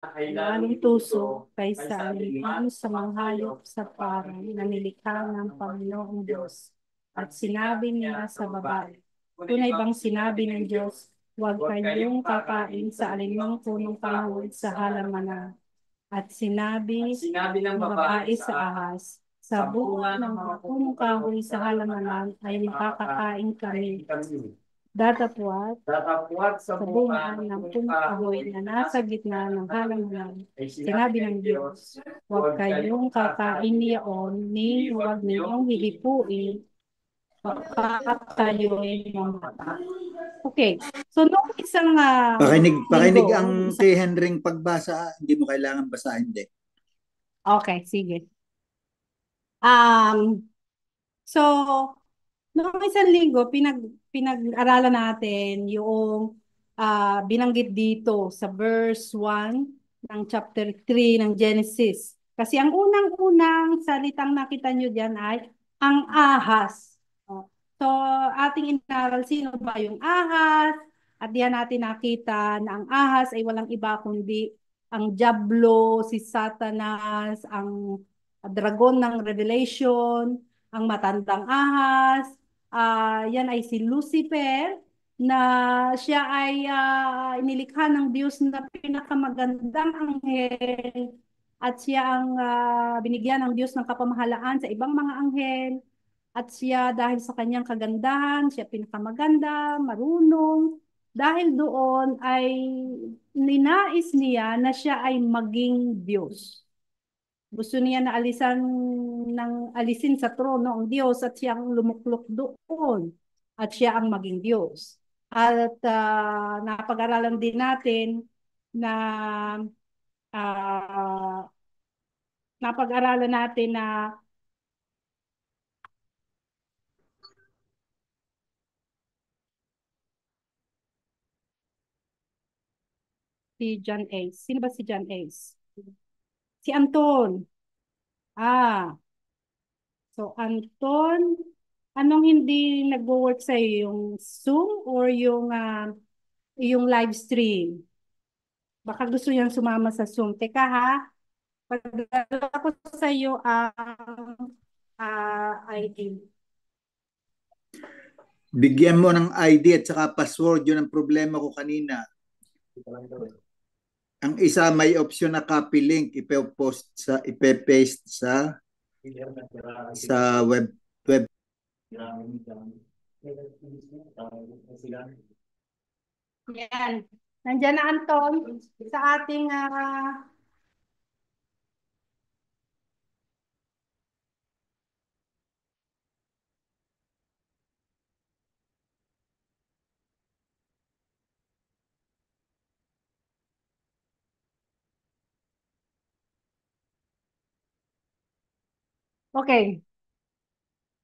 Maling tuso kaysa alinman sa mga hayop sa parang na nilikha ng Panginoong Diyos. At sinabi niya sa babae, tunay bang sinabi ng Diyos, huwag kayong kakain sa alinmang punong kahoy sa halamanan. At sinabi ng babae sa ahas, sa bunga ng mga punong kahoy sa halamanan ay makakakain kami. Datapwat sa bunga ng punong kahoy na nasa gitna ng halamanan, sinabi ng Diyos, huwag kayong kakain niyaon, ni huwag ninyong hihipuin, baka kayo'y mamata. Okay, so noong isang Pakinig linggo, ang kay Henring pagbasa, hindi mo kailangan basahin din. okay, sige. Um, so, noong isang linggo, pinag-aralan natin yung binanggit dito sa verse 1 ng chapter 3 ng Genesis. Kasi ang unang-unang salitang nakita nyo dyan ay ang ahas. Oh. So, ating inaral sino ba yung ahas? At diyan natin nakita na ang ahas ay walang iba kundi ang Diablo, si Satanas, ang dragon ng Revelation, ang matandang ahas, yan ay si Lucifer na siya ay inilikha ng Diyos na pinakamagandang anghel at siya ang binigyan ng Diyos ng kapamahalaan sa ibang mga anghel at siya dahil sa kanyang kagandahan, siya pinakamaganda, marunong. Dahil doon ay ninais niya na siya ay maging Diyos. Gusto niya na alisin sa trono ang Diyos at siya ang lumuklok doon at siya ang maging Diyos. At napag-aralan din natin na ah, napag-aralan natin na si John Ace. Sino ba si John Ace? Si Anton. Ah, so Anton, anong hindi nagwo-work sa yung Zoom or yung live stream? Baka gusto niyang sumama sa Zoom. Teka ha, pagdala ko sa iyo ang ID. Bigyan mo ng ID at saka password, yun ang problema ko kanina. Ang isa may option na copy link, ipe-paste sa web. Yan. Nandiyan na Anton sa ating okay.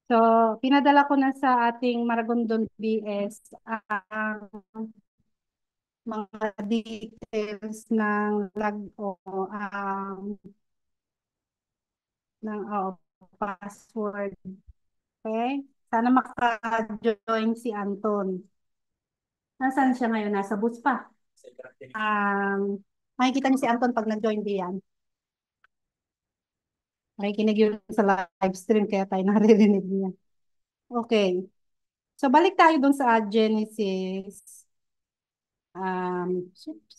So, pinadala ko na sa ating Maragondon BS ang mga details ng log o password. Okay? Sana maka-join si Anton. Nasaan siya ngayon? Nasa bus pa. Makikita niyo si Anton pag nag-join diyan. Makikinig yun sa live stream kaya tayo naririnig niya. Okay. So balik tayo dun sa Genesis. Oops.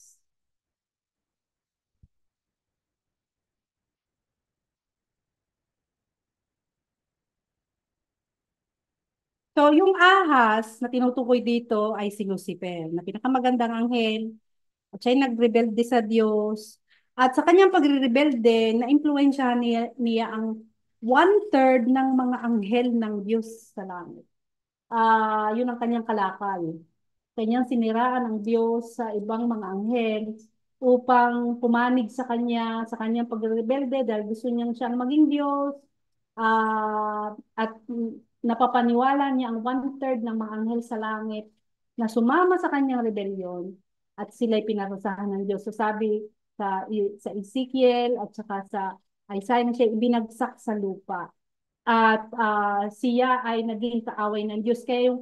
So yung ahas na tinutukoy dito ay si Lucifer, na pinakamagandang anghel. At siya'y nagrebelde sa Diyos. At sa kanyang pagre-rebelde, na-impluensyahan niya ang one-third ng mga anghel ng Diyos sa langit. Yun ang kanyang kalakal. Kanyang siniraan ng Diyos sa ibang mga anghel upang pumanig sa kanyang pagrebelde dahil gusto niyang siyang maging Diyos. At napapaniwala niya ang one-third ng mga anghel sa langit na sumama sa kanyang rebelyon at sila'y pinarusahan ng Diyos. So sabi sa Ezekiel at saka sa Isaiah na siya ibinagsak sa lupa. At siya ay naging kaaway ng Diyos. Kaya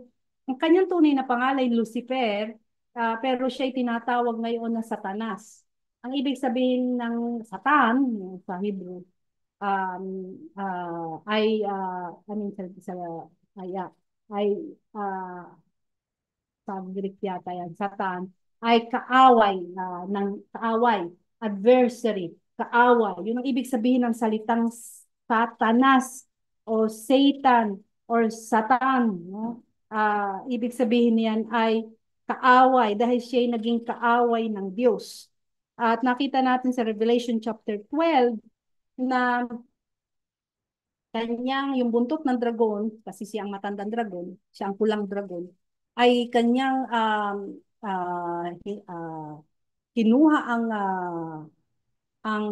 ang kanyang tunay na pangalan ay Lucifer, pero siya ay tinatawag ngayon na Satanas. Ang ibig sabihin ng Satan sa Hebrew ay I mean sa ay, ay ah, sa Greek yata yan, Satan, ay kaaway, kaaway, adversary, kaaway. Yun ang ibig sabihin ng salitang Satanas o Satan or Satan. No? Ibig sabihin niyan ay kaaway dahil siya ay naging kaaway ng Diyos. At nakita natin sa Revelation chapter 12 na kanyang yung buntot ng dragon, kasi siya ang matandang dragon, siya ang pulang dragon, ay kanyang kinuha ang ang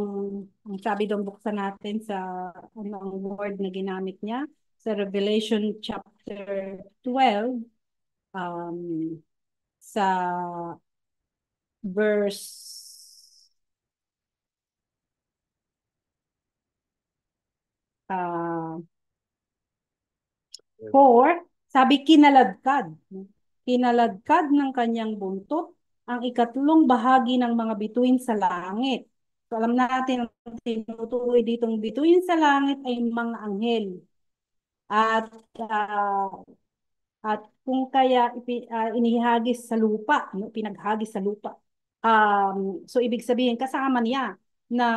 sabi doon buksan natin sa ano ang word na ginamit niya sa Revelation chapter 12 um, sa verse 4, sabi kinaladkad. Kinaladkad ng kanyang buntot ang ikatlong bahagi ng mga bituin sa langit. So alam natin ang tinutukoy ditong bituin sa langit ay mga anghel. At uh, at kung kaya inihagis sa lupa, no? Pinaghagis sa lupa. So ibig sabihin kasama niya na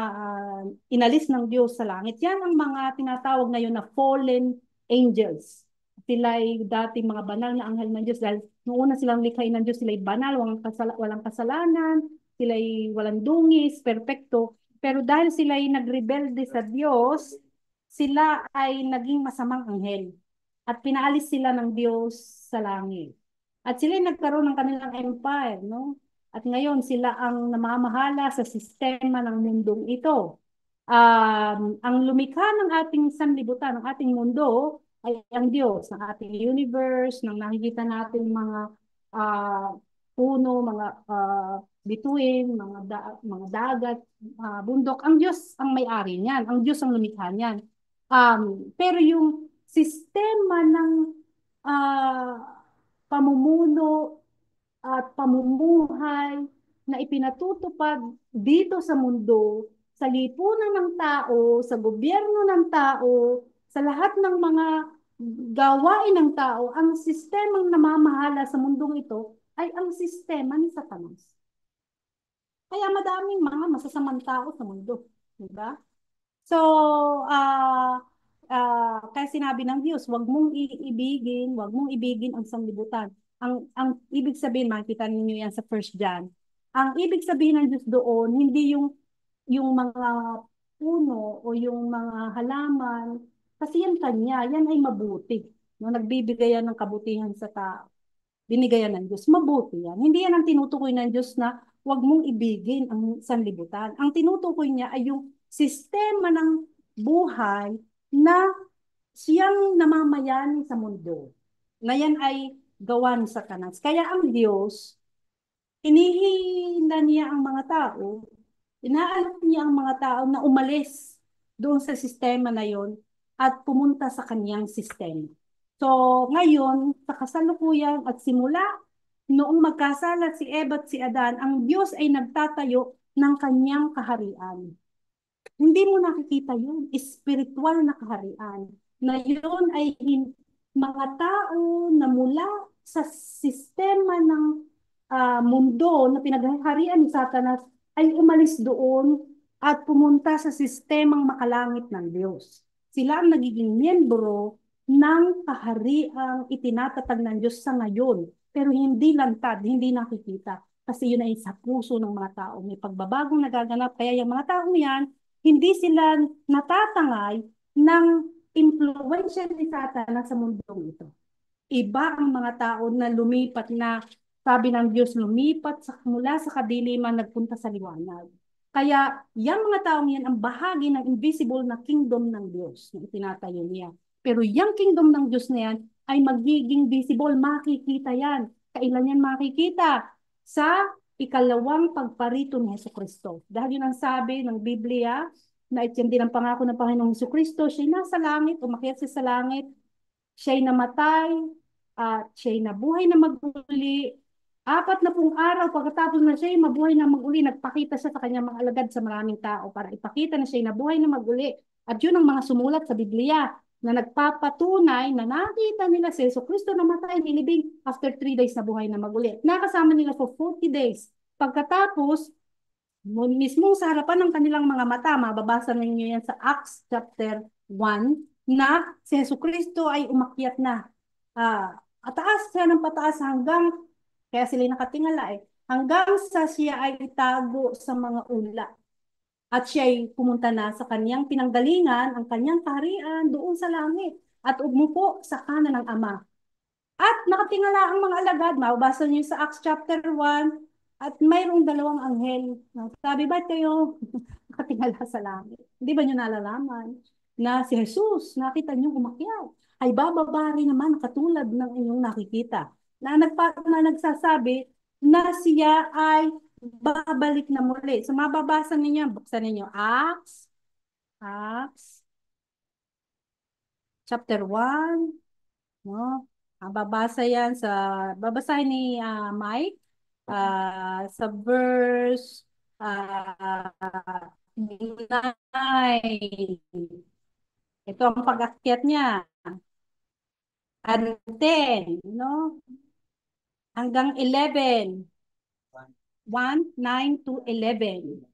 inalis ng Diyos sa langit. Yan ang mga tinatawag ngayon na fallen angels. Sila ay dating mga banal na anghel ng Diyos dahil noong una silang likhain ng Diyos, sila ay banal, walang kasalanan, sila ay walang dungis, perpekto. Pero dahil sila ay nagrebelde sa Diyos, sila ay naging masamang anghel at pinaalis sila ng Diyos sa langit. At sila nagkaroon ng kanilang empire, no? At ngayon sila ang namamahala sa sistema ng mundong ito. Ang lumikha ng ating sanlibutan, ng ating mundo, ay ang Diyos, ng ating universe, ng nakikita natin mga uh, puno, mga bituin, mga dagat, bundok. Ang Diyos ang may-ari niyan. Ang Diyos ang lumikha niyan. Pero yung sistema ng pamumuno at pamumuhay na ipinatutupad dito sa mundo, sa lipunan ng tao, sa gobyerno ng tao, sa lahat ng mga gawain ng tao, ang sistemang namamahala sa mundong ito ay ang sistema ni Satanas. Kaya madaming mga masasamang tao sa mundo. Diba? So, kaya sinabi ng Diyos, wag mong ibigin ang sanlibutan. Ang ibig sabihin, makikita ninyo yan sa First John. Ang ibig sabihin ng Diyos doon, hindi yung mga puno o yung mga halaman, kasi yan kanya, yan ay mabuti. No, nagbibigay yan ng kabutihan sa tao. Binigay yan ng Diyos. Mabuti yan. Hindi yan ang tinutukoy ng Diyos na huwag mong ibigin ang sanlibutan. Ang tinutukoy niya ay yung sistema ng buhay na siyang namamayani sa mundo. Na yan ay gawa ni Satanas. Kaya ang Diyos, hinihila niya ang mga tao, inaalok niya ang mga tao na umalis doon sa sistema na yon at pumunta sa kanyang sistema. So, ngayon, sa kasalukuyan at simula, noong magkasala si Eva at si Adan, ang Diyos ay nagtatayo ng kanyang kaharian. Hindi mo nakikita yun. Spiritual na kaharian. Na yun ay mga tao na mula sa sistema ng mundo na pinaghaharian ni Satanas ay umalis doon at pumunta sa sistemang makalangit ng Diyos. Sila ang nagiging miyembro ng kahariang itinatatag ng Diyos sa ngayon. Pero hindi lantad, hindi nakikita. Kasi yun ay sa puso ng mga tao. May pagbabagong nagaganap. Kaya yung mga taong yan, hindi sila natatangay ng impluensya ni Satanas sa mundong ito. Iba ang mga tao na lumipat na, sabi ng Diyos, lumipat mula sa kadiliman, nagpunta sa liwanag. Kaya, yung mga taong yan ang bahagi ng invisible na kingdom ng Diyos na itinatayo niya. Pero yung kingdom ng Diyos na yan ay magiging visible, makikita yan. Kailan yan makikita? Sa ikalawang pagparito ni Jesucristo. Dahil yun ang sabi ng Biblia, na ito din ang pangako ng Panginoong Jesucristo, siya nasa langit, umakyat siya sa langit, siya'y namatay, at siya'y nabuhay na magmuli, 40 araw pagkatapos na siya ay mabuhay na maguli, nagpakita siya sa kanyang mga alagad sa maraming tao para ipakita na siya ay nabuhay na maguli. At yun ang mga sumulat sa Biblia na nagpapatunay na nakita nila si Jesucristo na matay, nilibing after 3 days na buhay na maguli. Nakasama nila for 40 days. Pagkatapos, mismo sa harapan ng kanilang mga mata, mababasa ninyo yan sa Acts chapter 1, na si Jesucristo ay umakyat na. Ataas siya ng pataas hanggang, kaya sila nakatingala hanggang sa siya ay itago sa mga ula. At siya ay pumunta na sa kanyang pinanggalingan, ang kanyang kaharian doon sa langit. At umupo sa kanan ng Ama. At nakatingala ang mga alagad, mababasa niyo sa Acts chapter 1, at mayroong dalawang anghel. Sabi, ba't kayo nakatingala sa langit? Hindi ba niyo nalalaman na si Jesus, nakita niyo umakyat, ay bababa rin naman katulad ng inyong nakikita. Na nagsasabi na siya ay babalik na muli. So mababasa ninyo, buksan ninyo Acts chapter 1. No? Babasa yan sa, babasahin ni Mike sa verse 9. Ito ang pag-akyat niya. And 10, no? Hanggang 11. 1, 9 to 11.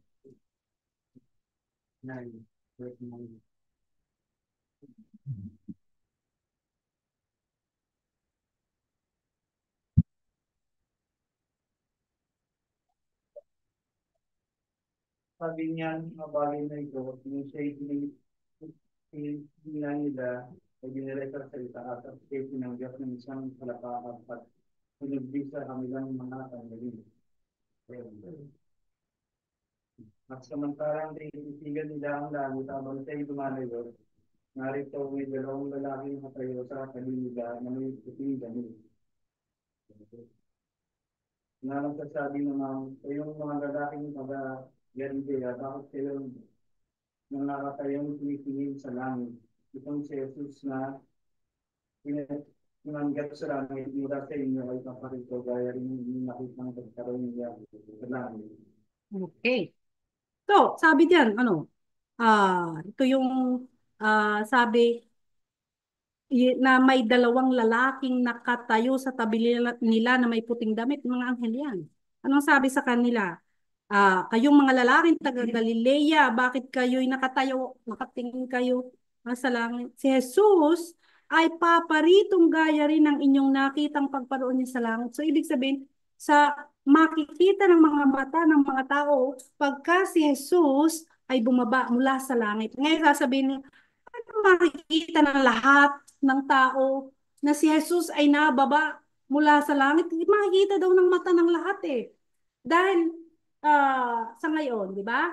Sabi niya, mga bagay na ito, yung siya hindi nila ay binireka sa salita at ang pinanggap ng isang palapaan at pinagbisa kami lang mga tanggalin. At samantalang tinitigan nila ang langit habang siya'y dumalayo, narito may dalawang lalaking natayo sa kanila na may puting damit. Na nagsasabi naman, kayong mga lalaking taga-Galilea, bakit kayo nang nakatayong tumitingin sa langit? Itong si Jesus na pinanggap sa langit mula sa inyo ay paparito gaya rin yung nakitang pagkaroon niya sa langit. Okay. So, sabi diyan, ito yung sabi, na may dalawang lalaking nakatayo sa tabi nila na may puting damit, mga anghel yan. Anong sabi sa kanila? Kayong mga lalaking taga Galilea, bakit kayo'y nakatayo, nakatingin kayo sa langit? Si Jesus ay paparitong gaya rin ng inyong nakitang pagparoon niya sa langit. So, ibig sabihin, sa makikita ng mga mata ng mga tao, pagka si Jesus ay bumaba mula sa langit. Ngayon, sasabihin, ano makikita ng lahat ng tao na si Jesus ay nababa mula sa langit? Makikita daw ng mata ng lahat Dahil sa ngayon, di ba?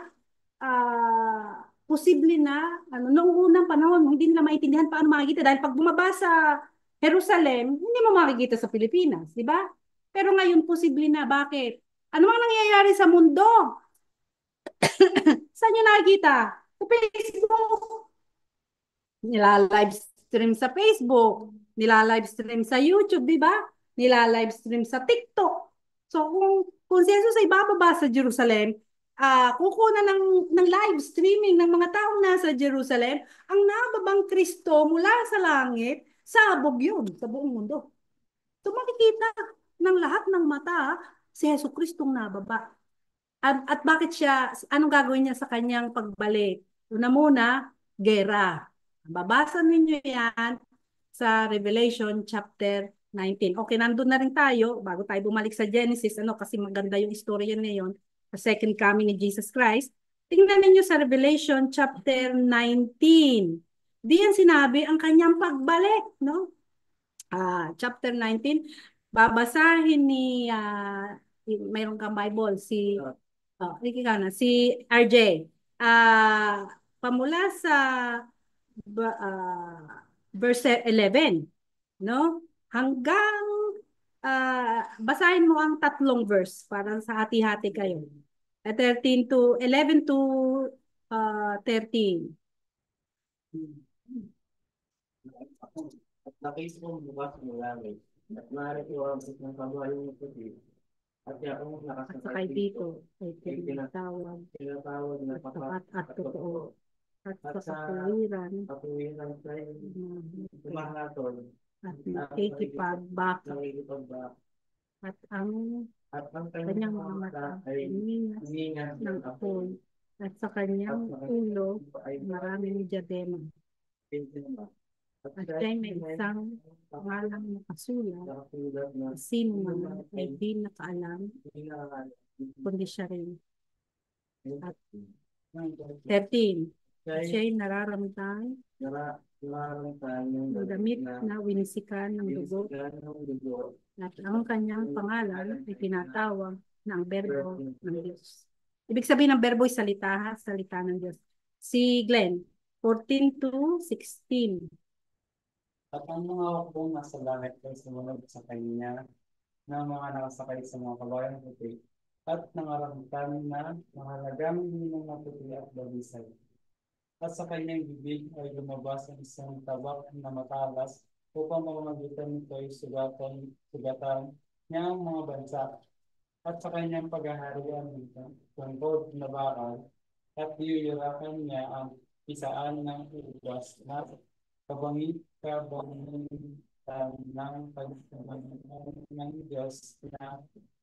Posible na, noong unang panahon, hindi nila maintindihan paano makikita. Dahil pag bumaba sa Jerusalem, hindi mo makikita sa Pilipinas, di ba? Pero ngayon, posible na. Bakit? Ano mang nangyayari sa mundo? Saan nyo nakikita? Sa Facebook. Nila-live stream sa Facebook, nila-live stream sa YouTube, di ba? Nila-live stream sa TikTok. So kung si Jesus ay bababa sa Jerusalem, kukunan ng live streaming ng mga taong nasa Jerusalem, ang nababang Kristo mula sa langit, sabog yun sa buong mundo. So makikita ng lahat ng mata si Jesu Kristong nababa. At bakit siya, anong gagawin niya sa kanyang pagbalik? Una muna, gera. Babasa ninyo yan sa Revelation chapter 19. Okay, nandun na rin tayo bago tayo bumalik sa Genesis, kasi maganda yung istorya ngayon, the second coming ni Jesus Christ. Tingnan ninyo sa Revelation chapter 19. Diyan sinabi ang kanyang pagbalik, no? Chapter 19, babasahin ni mayroon kang Bible si RJ. Pamula sa verse 11, no? Hanggang basahin mo ang tatlong verse para sa hati-hati kayo. 13 to 11 to 13. At nakita kong bukas ng langit, at narito ang isang kabuhay ng puti, At yakong At nakasakay sakay dito, dito ay ay tinatawag tinatawag na at tapat at totoo. At At sa sa katuwiran katuwiran tayo dumahatol at at nakikipagbaka nakikipagba. at ang At ang kanyang kanyang mga mga mata mata ay ay ningas hiningas ng ng apoy apoy at sa at kanyang ulo ay maraming diadema pintinama. At at siya siya'y may isang pangalang nakasulat nakasulat na na sino man ay di nakaalam hinangalan kundi siya rin. At ng 13, at Siya ay siya'y nararamdaman nararamdaman yung ng damit na winisikan ng dugo binisigan ng dugo at ang kanyang pangalan ay tinatawag ng berbo ng Diyos. Ibig sabihin ng berbo ay salita, ha? Salita ng Diyos. Si Glenn, 14 to 16. At ang mga hukbong nasa langit ay sumunod sa kanya na mga nakasakay sa mga kabayang puti at nangaramtan na mahalagang ng maputi at balisay. At sa kanyang bibig ay lumabas ang isang tabak na matalas upang mamamagitan nito ay sugatan niya ang mga bansa. At sa kanyang paghaharian nito, tungkol na bakal, at iyuyurakan niya ang isaan ng ubas na kabangitan ng pagkakamang ng Diyos na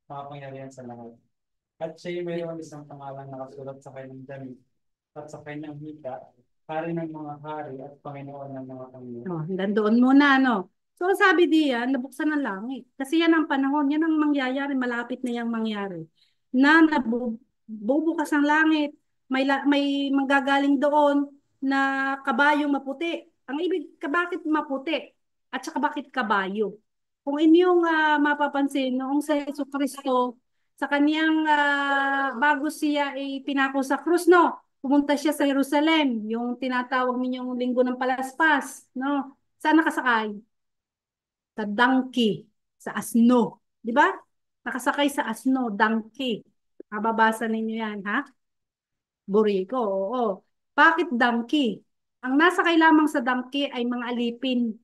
makapangyarihan sa lahat. At siya mayroon isang pangalan nakasulat sa kanyang damit at sa kanyang hika, hari ng mga hari at Panginoon ng mga Panginoon. Oh, hanggang doon muna, no? So, sabi diyan, nabuksan ang langit. Kasi yan ang panahon, yan ang mangyayari, malapit na yang mangyari. Na bubukas ang langit, may manggagaling doon na kabayong maputi. Ang ibig, bakit maputi? At saka bakit kabayo? Kung inyong mapapansin, noong sa Jesucristo, sa kaniyang bago siya ay pinako sa krus, no? Pumunta siya sa Jerusalem, yung tinatawag ninyong linggo ng palaspas, no? Saan nakasakay? Sa donkey, sa asno. Di ba? Nakasakay sa asno, donkey. Mababasa ninyo yan, ha? Buriko, oo. Bakit donkey? Ang nasakay lamang sa donkey ay mga alipin.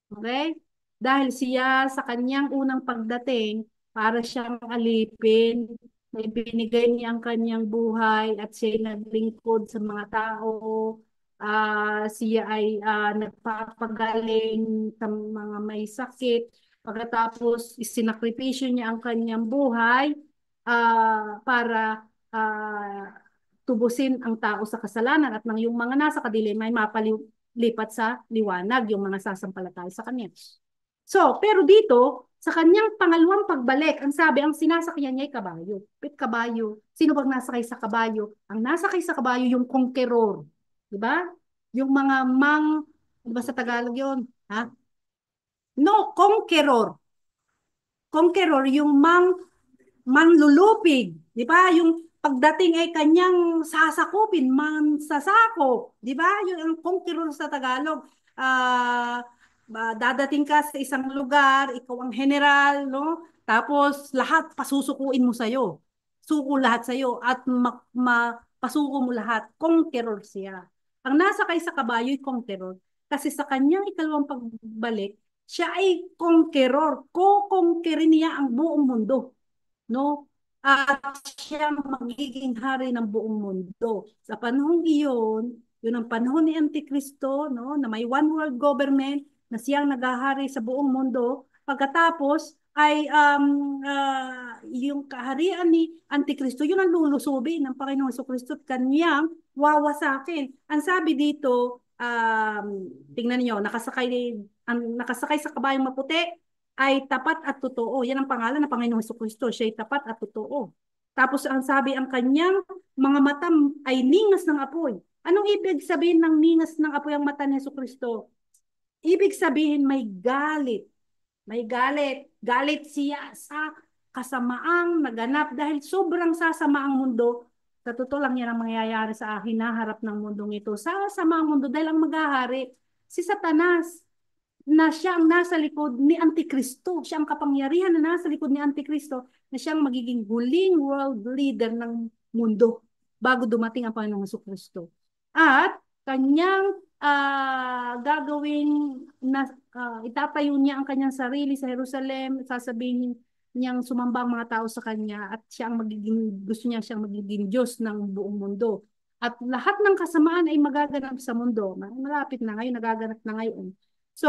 Okay? Dahil siya sa kanyang unang pagdating, para siyang alipin, may binigay niya ang kanyang buhay at siya ay naglingkod sa mga tao. Siya ay nagpapagaling sa mga may sakit. Pagkatapos, isinakripisyo niya ang kanyang buhay para tubusin ang tao sa kasalanan at nang yung mga nasa kadilim ay mapalipat sa liwanag, yung mga sasampalataya sa kanya. So, pero dito, sa kanyang pangalawang pagbalik, ang sabi, ang sinasakyan niya ay kabayo. Pit kabayo. Sino bang nasakay sa kabayo? Ang nasakay sa kabayo, yung conqueror. Di ba? Yung mga di ba sa Tagalog yun? Ha? No, conqueror. Conqueror, yung manlulupig, di ba? Yung pagdating ay kanyang sasakupin, mansasakop, di ba? Yung ang conqueror sa Tagalog. Dadating ka sa isang lugar, ikaw ang general, no? Tapos lahat pasusukuin mo sa'yo. Suko lahat sa'yo at pasuko mo lahat. Conqueror siya. Ang nasakay sa kabayo ay conqueror. Kasi sa kanyang ikalawang pagbalik, siya ay conqueror. Ko-conquerin niya ang buong mundo, no? At siya magiging hari ng buong mundo. Sa panahong iyon, yun ang panahon ni Antikristo, no? Na may one world government na siyang naghahari sa buong mundo. Pagkatapos ay yung kaharian ni Antikristo, yun ang lulusobi ng Panginoong Jesucristo at kanyang wawasakin. Ang sabi dito, tingnan niyo, nakasakay sa kabayong maputi ay tapat at totoo. Yan ang pangalan ng Panginoong Jesucristo. Siya ay tapat at totoo. Tapos ang sabi, ang kanyang mga mata ay ningas ng apoy. Anong ibig sabihin ng ningas ng apoy ang mata ni Jesucristo? Ibig sabihin may galit. May galit. Galit siya sa kasamaang naganap dahil sobrang sasama ang mundo. Sa totoo lang yan ang mangyayari sa hinaharap ng mundong ito. Sasama ang mundo dahil ang maghahari si Satanas na siya ang nasa likod ni Antikristo. Siya ang kapangyarihan na nasa likod ni Antikristo na siyang magiging huling world leader ng mundo bago dumating ang Panginoong Jesucristo. At kanyang gagawin na itatayo niya ang kanyang sarili sa Jerusalem, sasabihin niyang sumamba ang mga tao sa kanya at siya ang gusto niya siyang magiging Diyos ng buong mundo. At lahat ng kasamaan ay magaganap sa mundo. Malapit na ngayon, nagaganap na ngayon. So,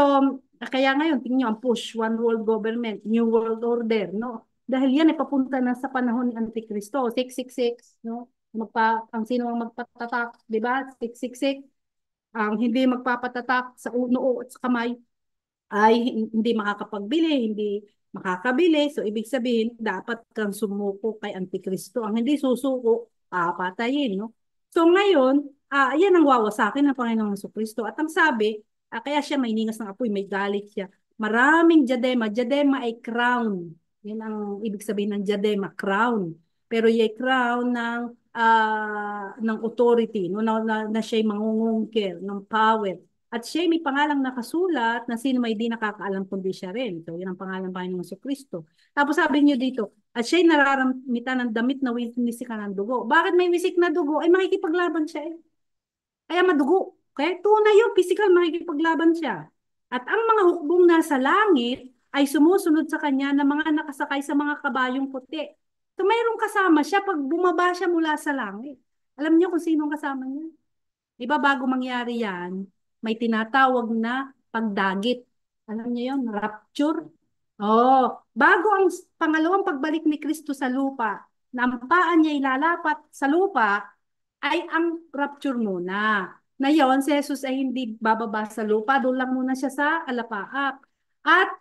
kaya ngayon, tingnan niyo ang push, one world government, new world order, no? Dahil yan ay papunta na sa panahon ni Antikristo, 666, no? Ang sino ang magpatatak, di ba? 666, ang hindi magpapatatak sa noo at sa kamay ay hindi makakapagbili, hindi makakabili. So, ibig sabihin, dapat kang sumuko kay Antikristo. Ang hindi susuko, papatayin, no? So, ngayon, yan ang wawasakin ng Panginoong Jesucristo. At ang sabi, kaya siya may ningas ng apoy, may galit siya. Maraming diadema. Diadema ay crown. Yan ang ibig sabihin ng diadema, crown. Pero yung crown ng authority, no? Na siya'y mangungungkir, ng power. At siya may pangalang nakasulat na sino may di nakakaalam kundi siya rin. So, yun ang pangalan ng Panginoong Jesucristo. Tapos sabi niyo dito, at siya'y nararamitan ng damit na winisikan ng dugo. Bakit may wisik na dugo? Ay makikipaglaban siya eh. Kaya madugo. Kaya tunay yung physical, makikipaglaban siya. At ang mga hukbong nasa langit ay sumusunod sa kanya na mga nakasakay sa mga kabayong puti. So mayroong kasama siya pag bumaba siya mula sa langit. Alam niyo kung sinong kasama niya? Diba bago mangyari yan, may tinatawag na pagdagit. Alam niyo yun? Rapture. Oh, bago ang pangalawang pagbalik ni Kristo sa lupa, na ang paa niya ilalapat sa lupa, ay ang rapture muna. Na yon, si Jesus ay hindi bababa sa lupa, doon lang muna siya sa alapaap. At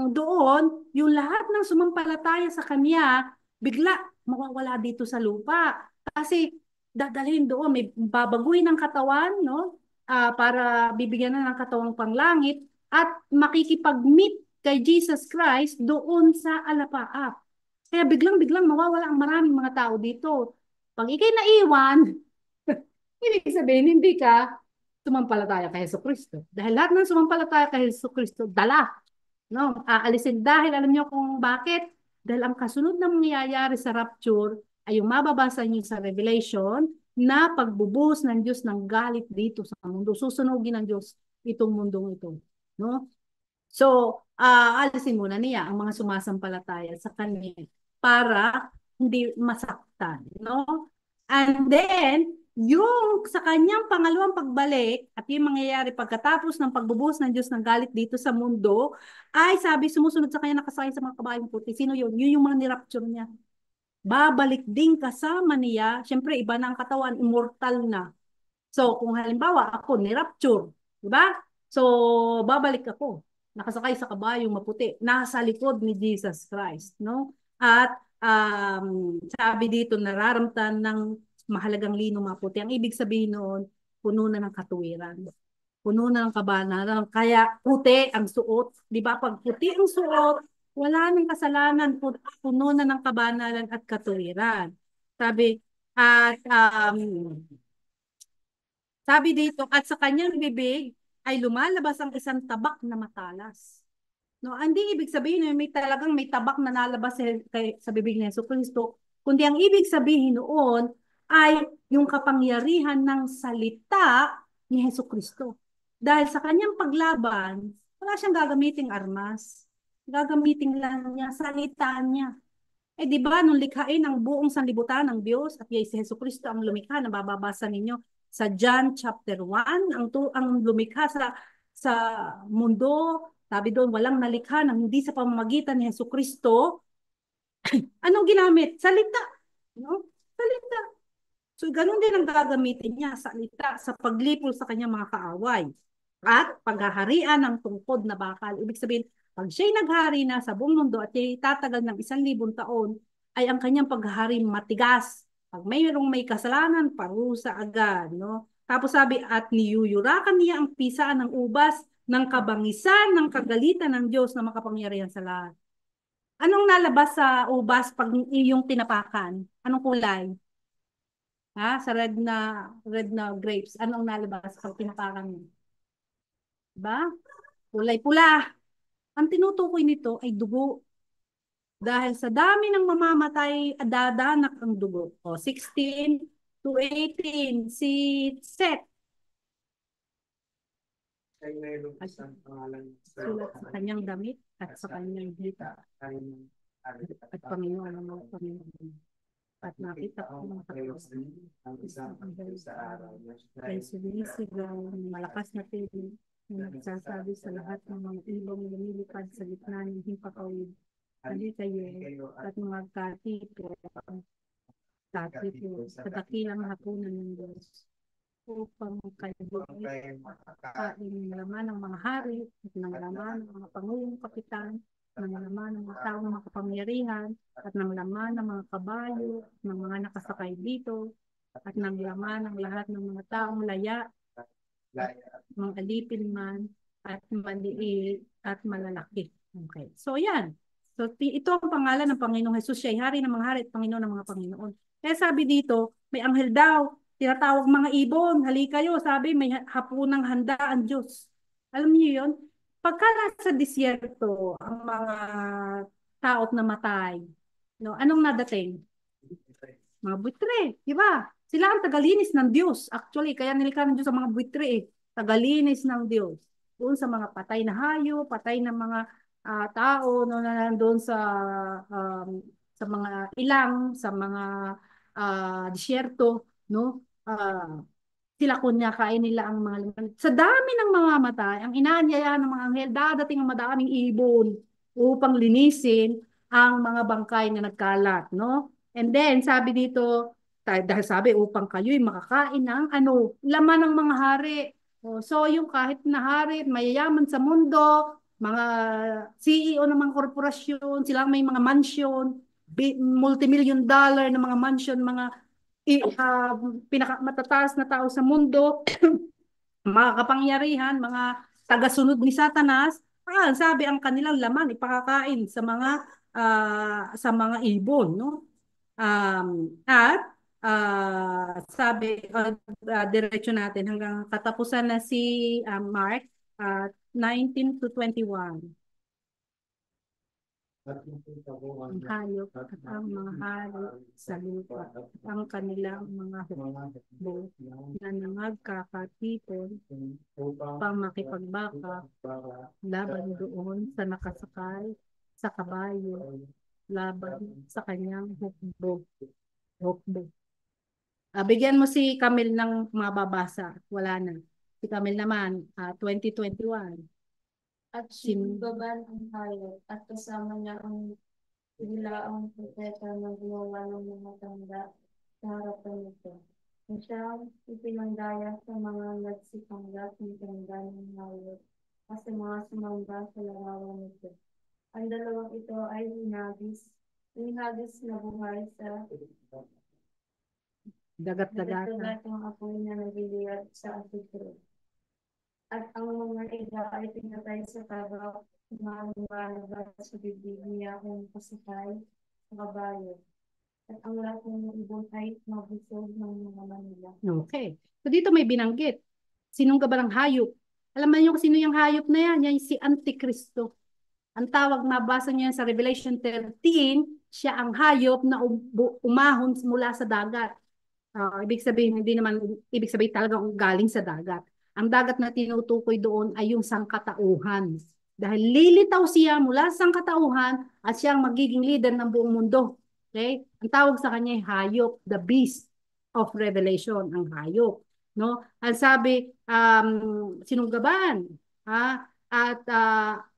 doon, yung lahat ng sumampalataya sa kanya, bigla mawawala dito sa lupa. Kasi dadalhin doon, may babaguhin ng katawan, no? Para bibigyan na ng katawang panglangit at makikipag-meet kay Jesus Christ doon sa alapaap. Kaya biglang-biglang mawawala ang maraming mga tao dito. Pag ikay naiwan, ibig sabihin hindi ka sumampalataya kay Jesucristo. Dahil lahat ng sumampalataya kay Jesucristo, dala. No? Aalisin dahil alam niyo kung bakit? Dahil ang kasunod na mangyayari sa rapture ay yung mababasa niyo sa Revelation na pagbubuhos ng Diyos ng galit dito sa mundo. Susunugin ng Diyos itong mundong ito. No? So, alisin muna niya ang mga sumasampalataya sa kanya para hindi masaktan, no? And then, yung sa kanyang pangalawang pagbalik at yung mangyayari pagkatapos ng pagbubuhos ng Diyos ng galit dito sa mundo, ay sabi sumusunod sa kanya nakasakay sa mga kabayong puti. Sino yun? Yun yung mga nirapture niya. Babalik din kasama niya. Siyempre, iba na ang katawan, immortal na. So, kung halimbawa ako ni-rapture, di ba? So, babalik ako. Nakasakay sa kabayong maputi. Nasa likod ni Jesus Christ, no? At sabi dito, nararamtan ng mahalagang lino maputi. Ang ibig sabihin noon, puno na ng katuwiran. Puno na ng kabanalan. Kaya puti ang suot. Di ba? Pag puti ang suot, wala ng kasalanan. Puno na ng kabanalan at katuwiran. Sabi, at sabi dito, at sa kanyang bibig ay lumalabas ang isang tabak na matalas. No, hindi ibig sabihin na may talagang may tabak na nalabas sa bibig ni Jesucristo, kundi ang ibig sabihin noon ay yung kapangyarihan ng salita ni Jesucristo. Dahil sa kanyang paglaban, wala siyang gagamiting armas. Gagamitin lang niya, salita niya. Eh di ba nung likhain ang buong sanlibutan ng Diyos at si Jesucristo ang lumikha, nababasa ninyo sa John chapter 1, ang lumikha sa mundo, sabi doon walang nalikha nang hindi sa pamamagitan ni Jesucristo. Anong ginamit? Salita, no? Salita. So ganun din ang gagamitin niya, salita sa paglipol sa kanyang mga kaaway at paghaharian ng tungkod na bakal. Ibig sabihin, pag siya'y naghari na sa buong mundo at tatagal ng 1,000 taon, ay ang kanyang paghahari matigas. Pag mayroong may kasalanan, parusa agad. No? Tapos sabi, at niyuyurakan niya ang pisaan ng ubas ng kabangisan ng kagalitan ng Diyos na makapangyarihan sa lahat. Anong nalabas sa ubas pag iyong tinapakan? Anong kulay? Ha? Sa red na grapes. Anong nalabas pag tinapakan mo? Diba? Kulay pula. Ang tinutukoy nito ay dugo. Dahil sa dami ng mamamatay, dadanak ang dugo. O, 16 to 18, si Seth. Ay mayroong isang pangalan Sulat sa kanyang damit at sa kanyang hita. at Panginoon ng mga Panginoon. At nakita ko ng ang isang sa araw. kay sumisigaw ng malakas na tinig na nagsasabi sa lahat ng mga ibong lumilipad sa gitna ng himpapawid. Hali kayo at mga katipo sa dakilang hapunan ng Diyos upang kayo kain ng laman ng mga hari at ng laman ng mga pangulong kapitan, ng laman ng mga taong makapangyarihan at ng laman ng mga kabayo at ng mga nakasakay dito at ng laman ng lahat ng mga taong laya at mga alipin man at maliit at malalaki. Okay. So yan. So ito ang pangalan ng Panginoong Hesus. Siya ay hari ng mga hari at Panginoon ng mga Panginoon. Kaya sabi dito, may anghel daw, tinatawag mga ibon, halika kayo, sabi may hapunang handa ang Diyos. Alam niyo yun? Pagka nasa disyerto, ang mga tao't namatay, no, anong nadating? Mga buitre, di ba? Sila ang tagalinis ng Diyos. Actually, kaya nilikha ng Diyos ang mga buitre eh. Tagalinis ng Diyos. Doon sa mga patay na hayo, patay na mga tao no, na nandoon sa mga ilang, sa mga disyerto, no? Sila kunya kain nila ang mga laman. Sa dami ng mga matay, ang inaanyayahan ng mga anghel, dadating ang madaming ibon upang linisin ang mga bangkay na nagkalat, no? And then, sabi dito, dahil sabi, upang kayo'y makakain ng ano, laman ng mga hari. So, yung kahit na hari, mayayaman sa mundo, mga CEO ng mga korporasyon, silang may mga mansion, multimillion dollar na mga mansion, mga pinakamatatas na tao sa mundo, mga kapangyarihan, mga tagasunod ni Satanas, sabi ang kanilang laman ipakakain sa mga ibon, no? At sabi, diretso natin hanggang katapusan na si Mark 19 to 21. Ang hayop at ang mga hari sa lupa at ang kanilang mga hukbo na nangagkakatipon upang makipagbaka laban doon sa nakasakay sa kabayo laban sa kanyang hukbo. Bigyan mo si Camille ng mababasa. Wala na. Si Camille naman, 2021. At sinugaban ang hayop at kasama niya ang biglaang propeta na gumawa ng mga tanda sa harapan nito. Na siyang ipinandaya sa mga nagsipanggap ng tanda ng hayop at sa mga sumamba sa larawan nito. Ang dalawang ito ay hinagis na buhay sa dagat-dagatang apoy na nagiliyat sa asitro. At ang mga ila ay pinatay sa tabak, lumalabas sa bibig niya kung pasakay sa kabayo. At ang lahat ng ibon ay mabusog ng mga Manila. Okay. So dito may binanggit. Sinong gabarang hayop? Alam niyo kung sino yung hayop na yan? Yan si Antikristo. Ang tawag na basa niya sa Revelation 13, siya ang hayop na umahon mula sa dagat. Ibig sabihin, hindi naman, ibig sabihin talagang galing sa dagat. Ang dagat na tinutukoy doon ay yung sangkatauhan. Dahil lilitaw siya mula sa sangkatauhan at siya ang magiging leader ng buong mundo. Okay? Ang tawag sa kanya ay hayop, the beast of Revelation, ang hayop. No? Ang sabi, sinunggaban. At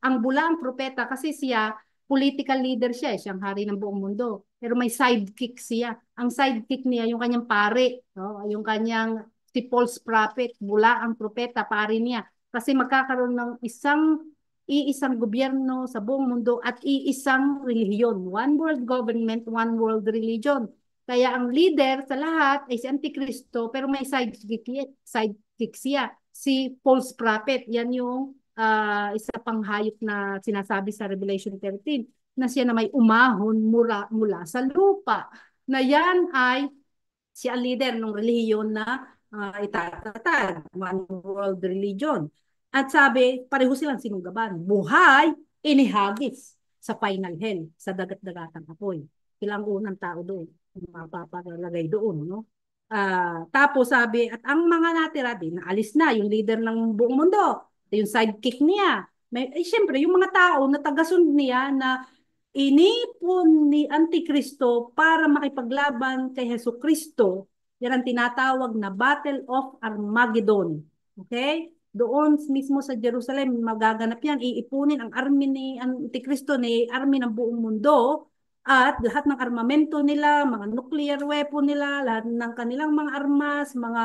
ang bula ang propeta kasi siya, political leader siya, siyang hari ng buong mundo. Pero may sidekick siya. Ang sidekick niya, yung kanyang pare, no? Yung kanyang si false prophet, bula ang propeta, pare niya. Kasi magkakaroon ng iisang gobyerno sa buong mundo at iisang relihiyon. One world government, one world religion. Kaya ang leader sa lahat ay si Antikristo, pero may sidekick siya. Si false prophet, yan yung isa pang hayop na sinasabi sa Revelation 13, na siya na may umahon mula sa lupa. Na yan ay siya leader ng relihiyon na itatatag, one world religion. At sabi, pareho silang sinunggaban. Buhay, inihagis sa final hell, sa dagat-dagatang apoy. Sila ang unang tao doon, mapapalagay doon, no? Tapos sabi, at ang mga natira din, naalis na, yung leader ng buong mundo, yung sidekick niya. Siyempre, yung mga tao na tagasunod niya na inipon ni Antikristo para makipaglaban kay Hesukristo. Yan ang tinatawag na Battle of Armageddon. Okay? Doon mismo sa Jerusalem, magaganap yan. Iipunin ang army ni Antikristo, ni army ng buong mundo, at lahat ng armamento nila, mga nuclear weapon nila, lahat ng kanilang mga armas, mga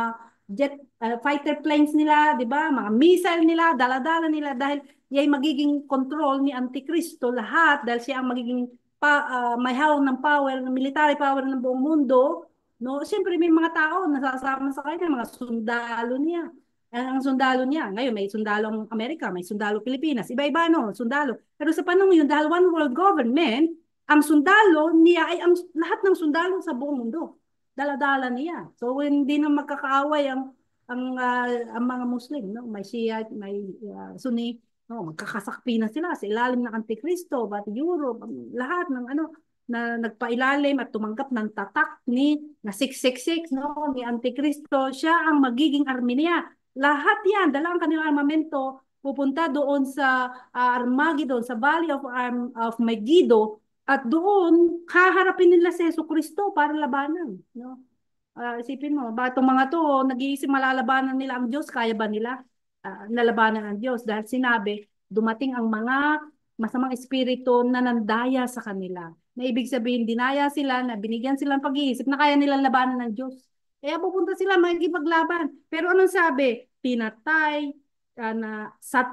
jet fighter planes nila, 'di ba? Mga missile nila, dala-dala nila dahil yay magiging control ni Antikristo lahat dahil siya ang magiging may hawak ng power, ng military power ng buong mundo, no? Siyempre may mga tao na nasasama sa kanya, mga sundalo niya. Ang sundalo niya, ngayon may sundalong Amerika, may sundalo Pilipinas, iba-iba no, sundalo. Pero sa panahon yun, dahil one world government, ang sundalo niya ay ang lahat ng sundalo sa buong mundo. Dala-dala niya. So hindi na magkakaaway ang mga Muslim, no? May Shia, may Sunni, no? Magkakasakpi na sila sa ilalim ng Antikristo, pati Europe, lahat ng ano na nagpailalim at tumanggap ng tatak na 666, no, ni Antikristo, siya ang magiging army niya. Lahat yan, dala ang kanilang armamento, pupunta doon sa Armageddon, sa Valley of Megiddo, at doon haharapin nila si Jesucristo para labanan, no? Isipin mo, bakit itong mga to, nag-iisip malalabanan nila ang Diyos, kaya ba nila nalabanan ang Diyos? Dahil sinabi, dumating ang mga masamang espiritu na nandaya sa kanila. Na ibig sabihin, dinaya sila, na binigyan sila ng pag-iisip na kaya nilang labanan ng Diyos. Kaya pupunta sila, magigipaglaban. Pero anong sabi? Pinatay,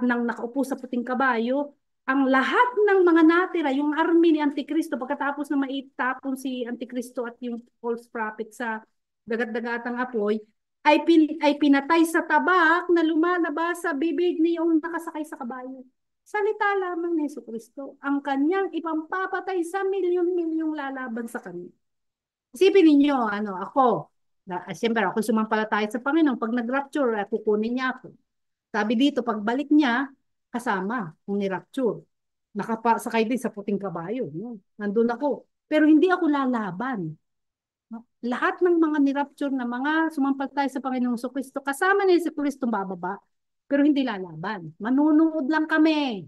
nang nakaupo sa puting kabayo, ang lahat ng mga natira, yung army ni Antikristo, pagkatapos na maitapon si Antikristo at yung false prophet sa dagat-dagatang apoy, ay pinatay sa tabak na lumalabas sa bibig ni yung nakasakay sa kabayo. Salita lamang ni Jesucristo, ang kanyang ipampapatay sa milyon-milyong lalaban sa kanya. Isipin ninyo, siyempre ako sumampalataya sa Panginoon, pag nag-rapture, kukunin niya ako. Sabi dito, pagbalik niya, kasama kung ni-rapture. Nakapasakay din sa puting kabayo. No? Nandun ako. Pero hindi ako lalaban. Lahat ng mga ni-rapture na mga sumampalataya sa Panginoong Jesucristo, kasama ni Jesucristo bababa, pero hindi lalaban. Manunood lang kami.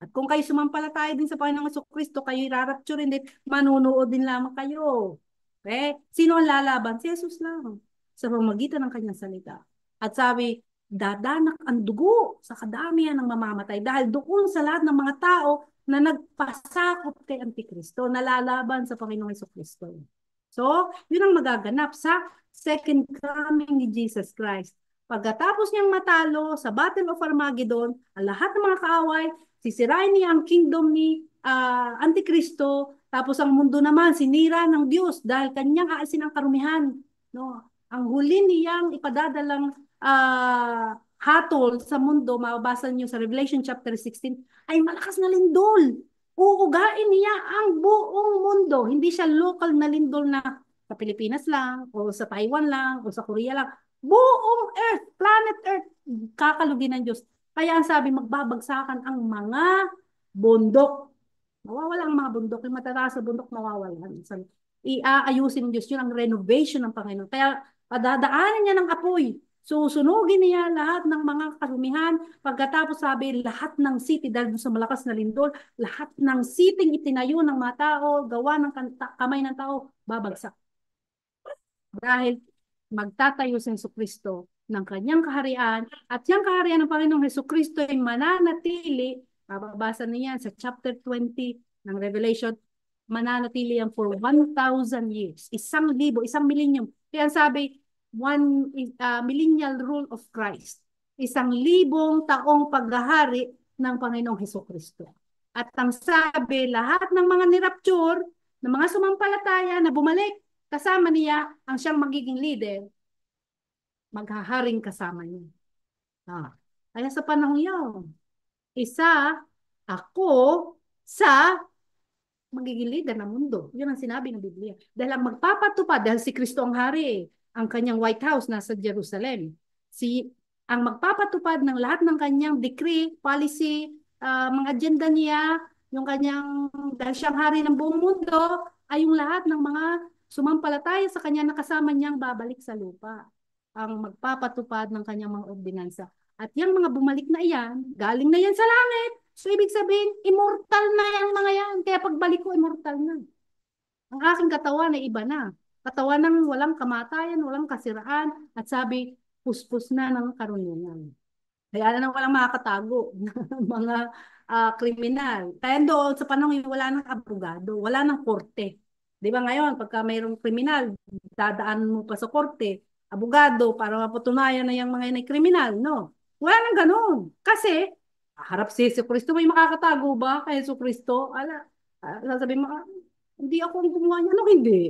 At kung kayo sumampalataya din sa Panginoong Jesucristo, kayo i-rapture din, manunood din lamang kayo. Okay? Sino ang lalaban? Si Jesus lang. Sa pamamagitan ng kanyang salita. At sabi, dadanak ang dugo sa kadamihan ng mamamatay dahil doon sa lahat ng mga tao na nagpasakop kay Antikristo, nalalaban sa Panginoong Jesucristo. So, yun ang magaganap sa second coming ni Jesus Christ. Pagkatapos niyang matalo sa Battle of Armageddon, ang lahat ng mga kaaway, sisirain niya ang kingdom ni Antikristo, tapos ang mundo naman, sinira ng Diyos dahil kanyang aasin ang karumihan. No? Ang huli niyang ipadadalang hatol sa mundo, mababasa niyo sa Revelation chapter 16, ay malakas na lindol. Uugain niya ang buong mundo. Hindi siya local na lindol na sa Pilipinas lang, o sa Taiwan lang, o sa Korea lang. Buong Earth, planet Earth, kakalugi ng Diyos. Kaya ang sabi, magbabagsakan ang mga bundok. Mawawala ang mga bundok. Yung matataas sa bundok, mawawala. Iaayusin ng Diyos. Yun ang renovation ng Panginoon. Kaya padadaanan niya ng apoy. Susunugin niya lahat ng mga karumihan. Pagkatapos sabi, lahat ng city, dahil sa malakas na lindol, lahat ng siting itinayo ng mga tao, gawa ng kamay ng tao, babagsak. Dahil magtatayo si Jesucristo ng kanyang kaharian, at yung kaharian ng Panginoong Jesucristo ay mananatili, mababasa niya sa chapter 20 ng Revelation, mananatili yan for 1,000 years. 1,000, 1,000,000. Kaya sabi, millennial rule of Christ. 1,000 taong paghahari ng Panginoong Jesucristo. At ang sabi, lahat ng mga ni-rapture, ng mga sumampalataya na bumalik, kasama niya, ang siyang magiging leader, maghaharing kasama niya. Kaya sa panahon yun, isa, ako, sa magiging leader ng mundo. Yun ang sinabi ng Biblia. Dahil ang magpapatupad, dahil si Kristo ang hari, ang kanyang White House nasa Jerusalem. Ang magpapatupad ng lahat ng kanyang decree, policy, mga agenda niya, yung kanyang, dahil siyang hari ng buong mundo, ay yung lahat ng mga sumampalataya sa kanya na kasama niyang babalik sa lupa. Ang magpapatupad ng kanyang mga ordinansa. At yung mga bumalik na iyan, galing na yan sa langit, So, ibig sabihin, immortal na yung mga yan. Kaya pagbalik ko, immortal na. Ang aking katawan ay iba na. Katawan ng walang kamatayan, walang kasiraan, at sabi, puspos na ng karunungan. Kaya na walang makakatago ng mga kriminal. Kaya doon sa panahon yun, wala nang abogado, wala nang korte. Di ba ngayon, pagka mayroong kriminal, dadaan mo pa sa korte, abogado, para mapatunayan na yung mga yun ay kriminal, no? Wala nang ganun. Kasi, harap si Yesu Cristo, may makakatago ba kay Yesu Cristo? Sasabihin mo, hindi ako ang gumawa niya. Ano hindi?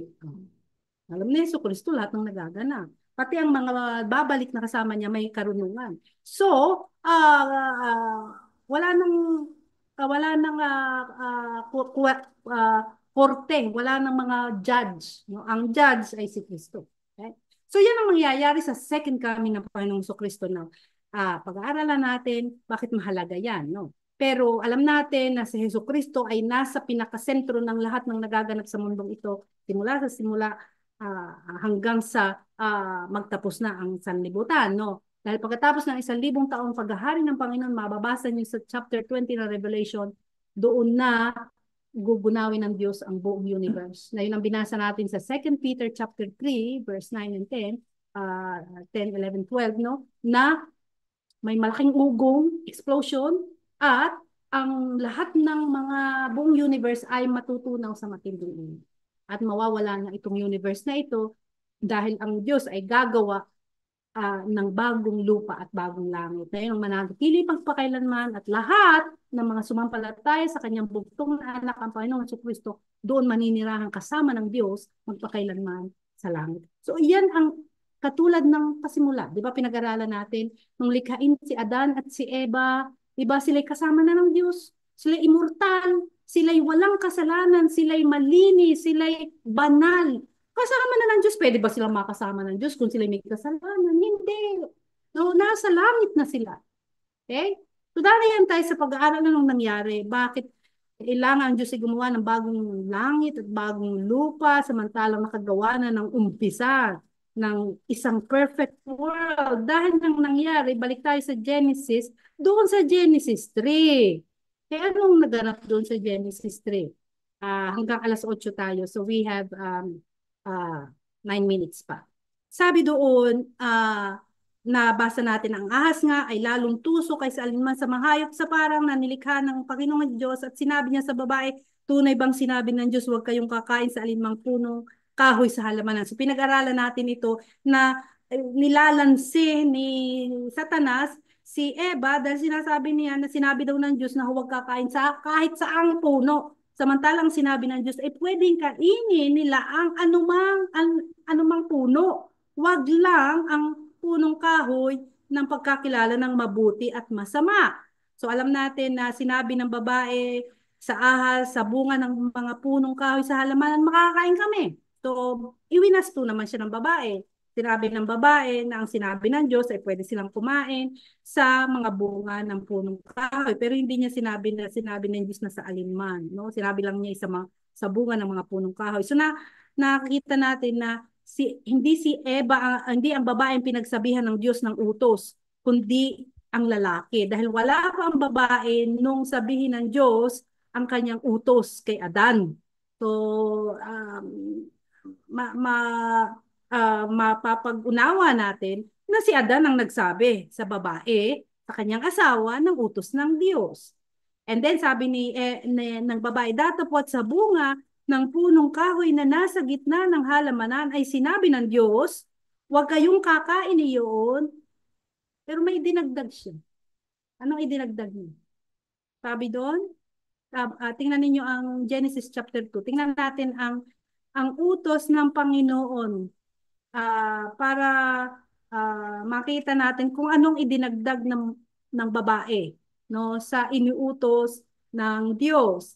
Alam ni Yesu Cristo lahat ng nagaganap. Pati ang mga babalik na kasama niya may karunungan. So, wala nang korte, wala nang mga judge. No? Ang judge ay si Cristo. Okay? So, yan ang mangyayari sa second coming ng Panginoong Kristo na pag-aaralan natin bakit mahalaga yan. No? Pero alam natin na si Jesu Cristo ay nasa pinakasentro ng lahat ng nagaganap sa mundong ito, simula hanggang sa magtapos na ang sanlibutan, no? Dahil pagkatapos ng 1,000 taong paghahari ng Panginoon, mababasa niyo sa chapter 20 ng Revelation, doon na gugunawin ng Diyos ang buong universe. Na yun ang binasa natin sa 2 Peter chapter 3, verse 9 and 10, 10, 11, 12, no? Na may malaking ugong, explosion, at ang lahat ng mga buong universe ay matutunaw sa matinding init. At mawawala na itong universe na ito dahil ang Diyos ay gagawa ng bagong lupa at bagong langit. Na yun ang mananatili pagpakailanman at lahat ng mga sumampalataya sa kanyang bugtong na anak ang Panginoong Jesucristo, doon maninirahan kasama ng Diyos magpakailanman sa langit. So iyan ang katulad ng pasimula. Di ba pinag-aralan natin nung likhain si Adan at si Eva, di ba sila'y kasama na ng Diyos? Sila'y immortal, sila'y walang kasalanan, sila'y malinis, sila'y banal. Kasama na ng Diyos. Pwede ba silang makasama ng Diyos kung sila may kasalanan? Hindi. No, nasa langit na sila. Okay? So dahil yan tayo sa pag-aaral na nung nangyari, bakit kailangan ang Diyos ay gumawa ng bagong langit at bagong lupa samantalang nakagawa na ng umpisa ng isang perfect world. Dahil nang nangyari, balik tayo sa Genesis, doon sa Genesis 3. Kaya anong naganap doon sa Genesis 3? Hanggang alas 8 tayo. So we have 9 minutes pa. Sabi doon, nabasa natin ang ahas nga ay lalong tuso kaysa alinman sa mga hayop sa parang na nilikha ng Panginoong Diyos at sinabi niya sa babae, tunay bang sinabi ng Diyos huwag kayong kakain sa alinmang punong kahoy sa halamanan. So pinag-aralan natin ito na nilalansi ni Satanas si Eva dahil sinasabi niya na sinabi daw ng Diyos na huwag kakain sa kahit saang puno. Samantalang sinabi ng Diyos, ay pwedeng kainin nila ang anumang puno. Wag lang ang punong kahoy ng pagkakilala ng mabuti at masama. So alam natin na sinabi ng babae sa ahas, sa bunga ng mga punong kahoy sa halamanan, makakain kami. So iwinasto naman siya ng babae. Sinabi ng babae na ang sinabi ng Diyos ay pwede silang kumain sa mga bunga ng punong kahoy. Pero hindi niya sinabi ng Diyos na sa alinman. No? Sinabi lang niya sa bunga ng mga punong kahoy. So nakikita natin na hindi si Eva, hindi ang babae ang pinagsabihan ng Diyos ng utos, kundi ang lalaki. Dahil wala pa ang babae nung sabihin ng Diyos ang kanyang utos kay Adan. So, mapapag-unawa natin na si Adan ang nagsabi sa babae, sa kanyang asawa, ng utos ng Diyos. And then sabi ng babae, datapot sa bunga ng punong kahoy na nasa gitna ng halamanan ay sinabi ng Diyos, huwag kayong kakain iyon. Pero may dinagdag siya. Anong idinagdag niya? Sabi doon, tingnan ninyo ang Genesis chapter 2. Tingnan natin ang utos ng Panginoon para makita natin kung anong idinagdag ng babae no sa iniutos ng Diyos.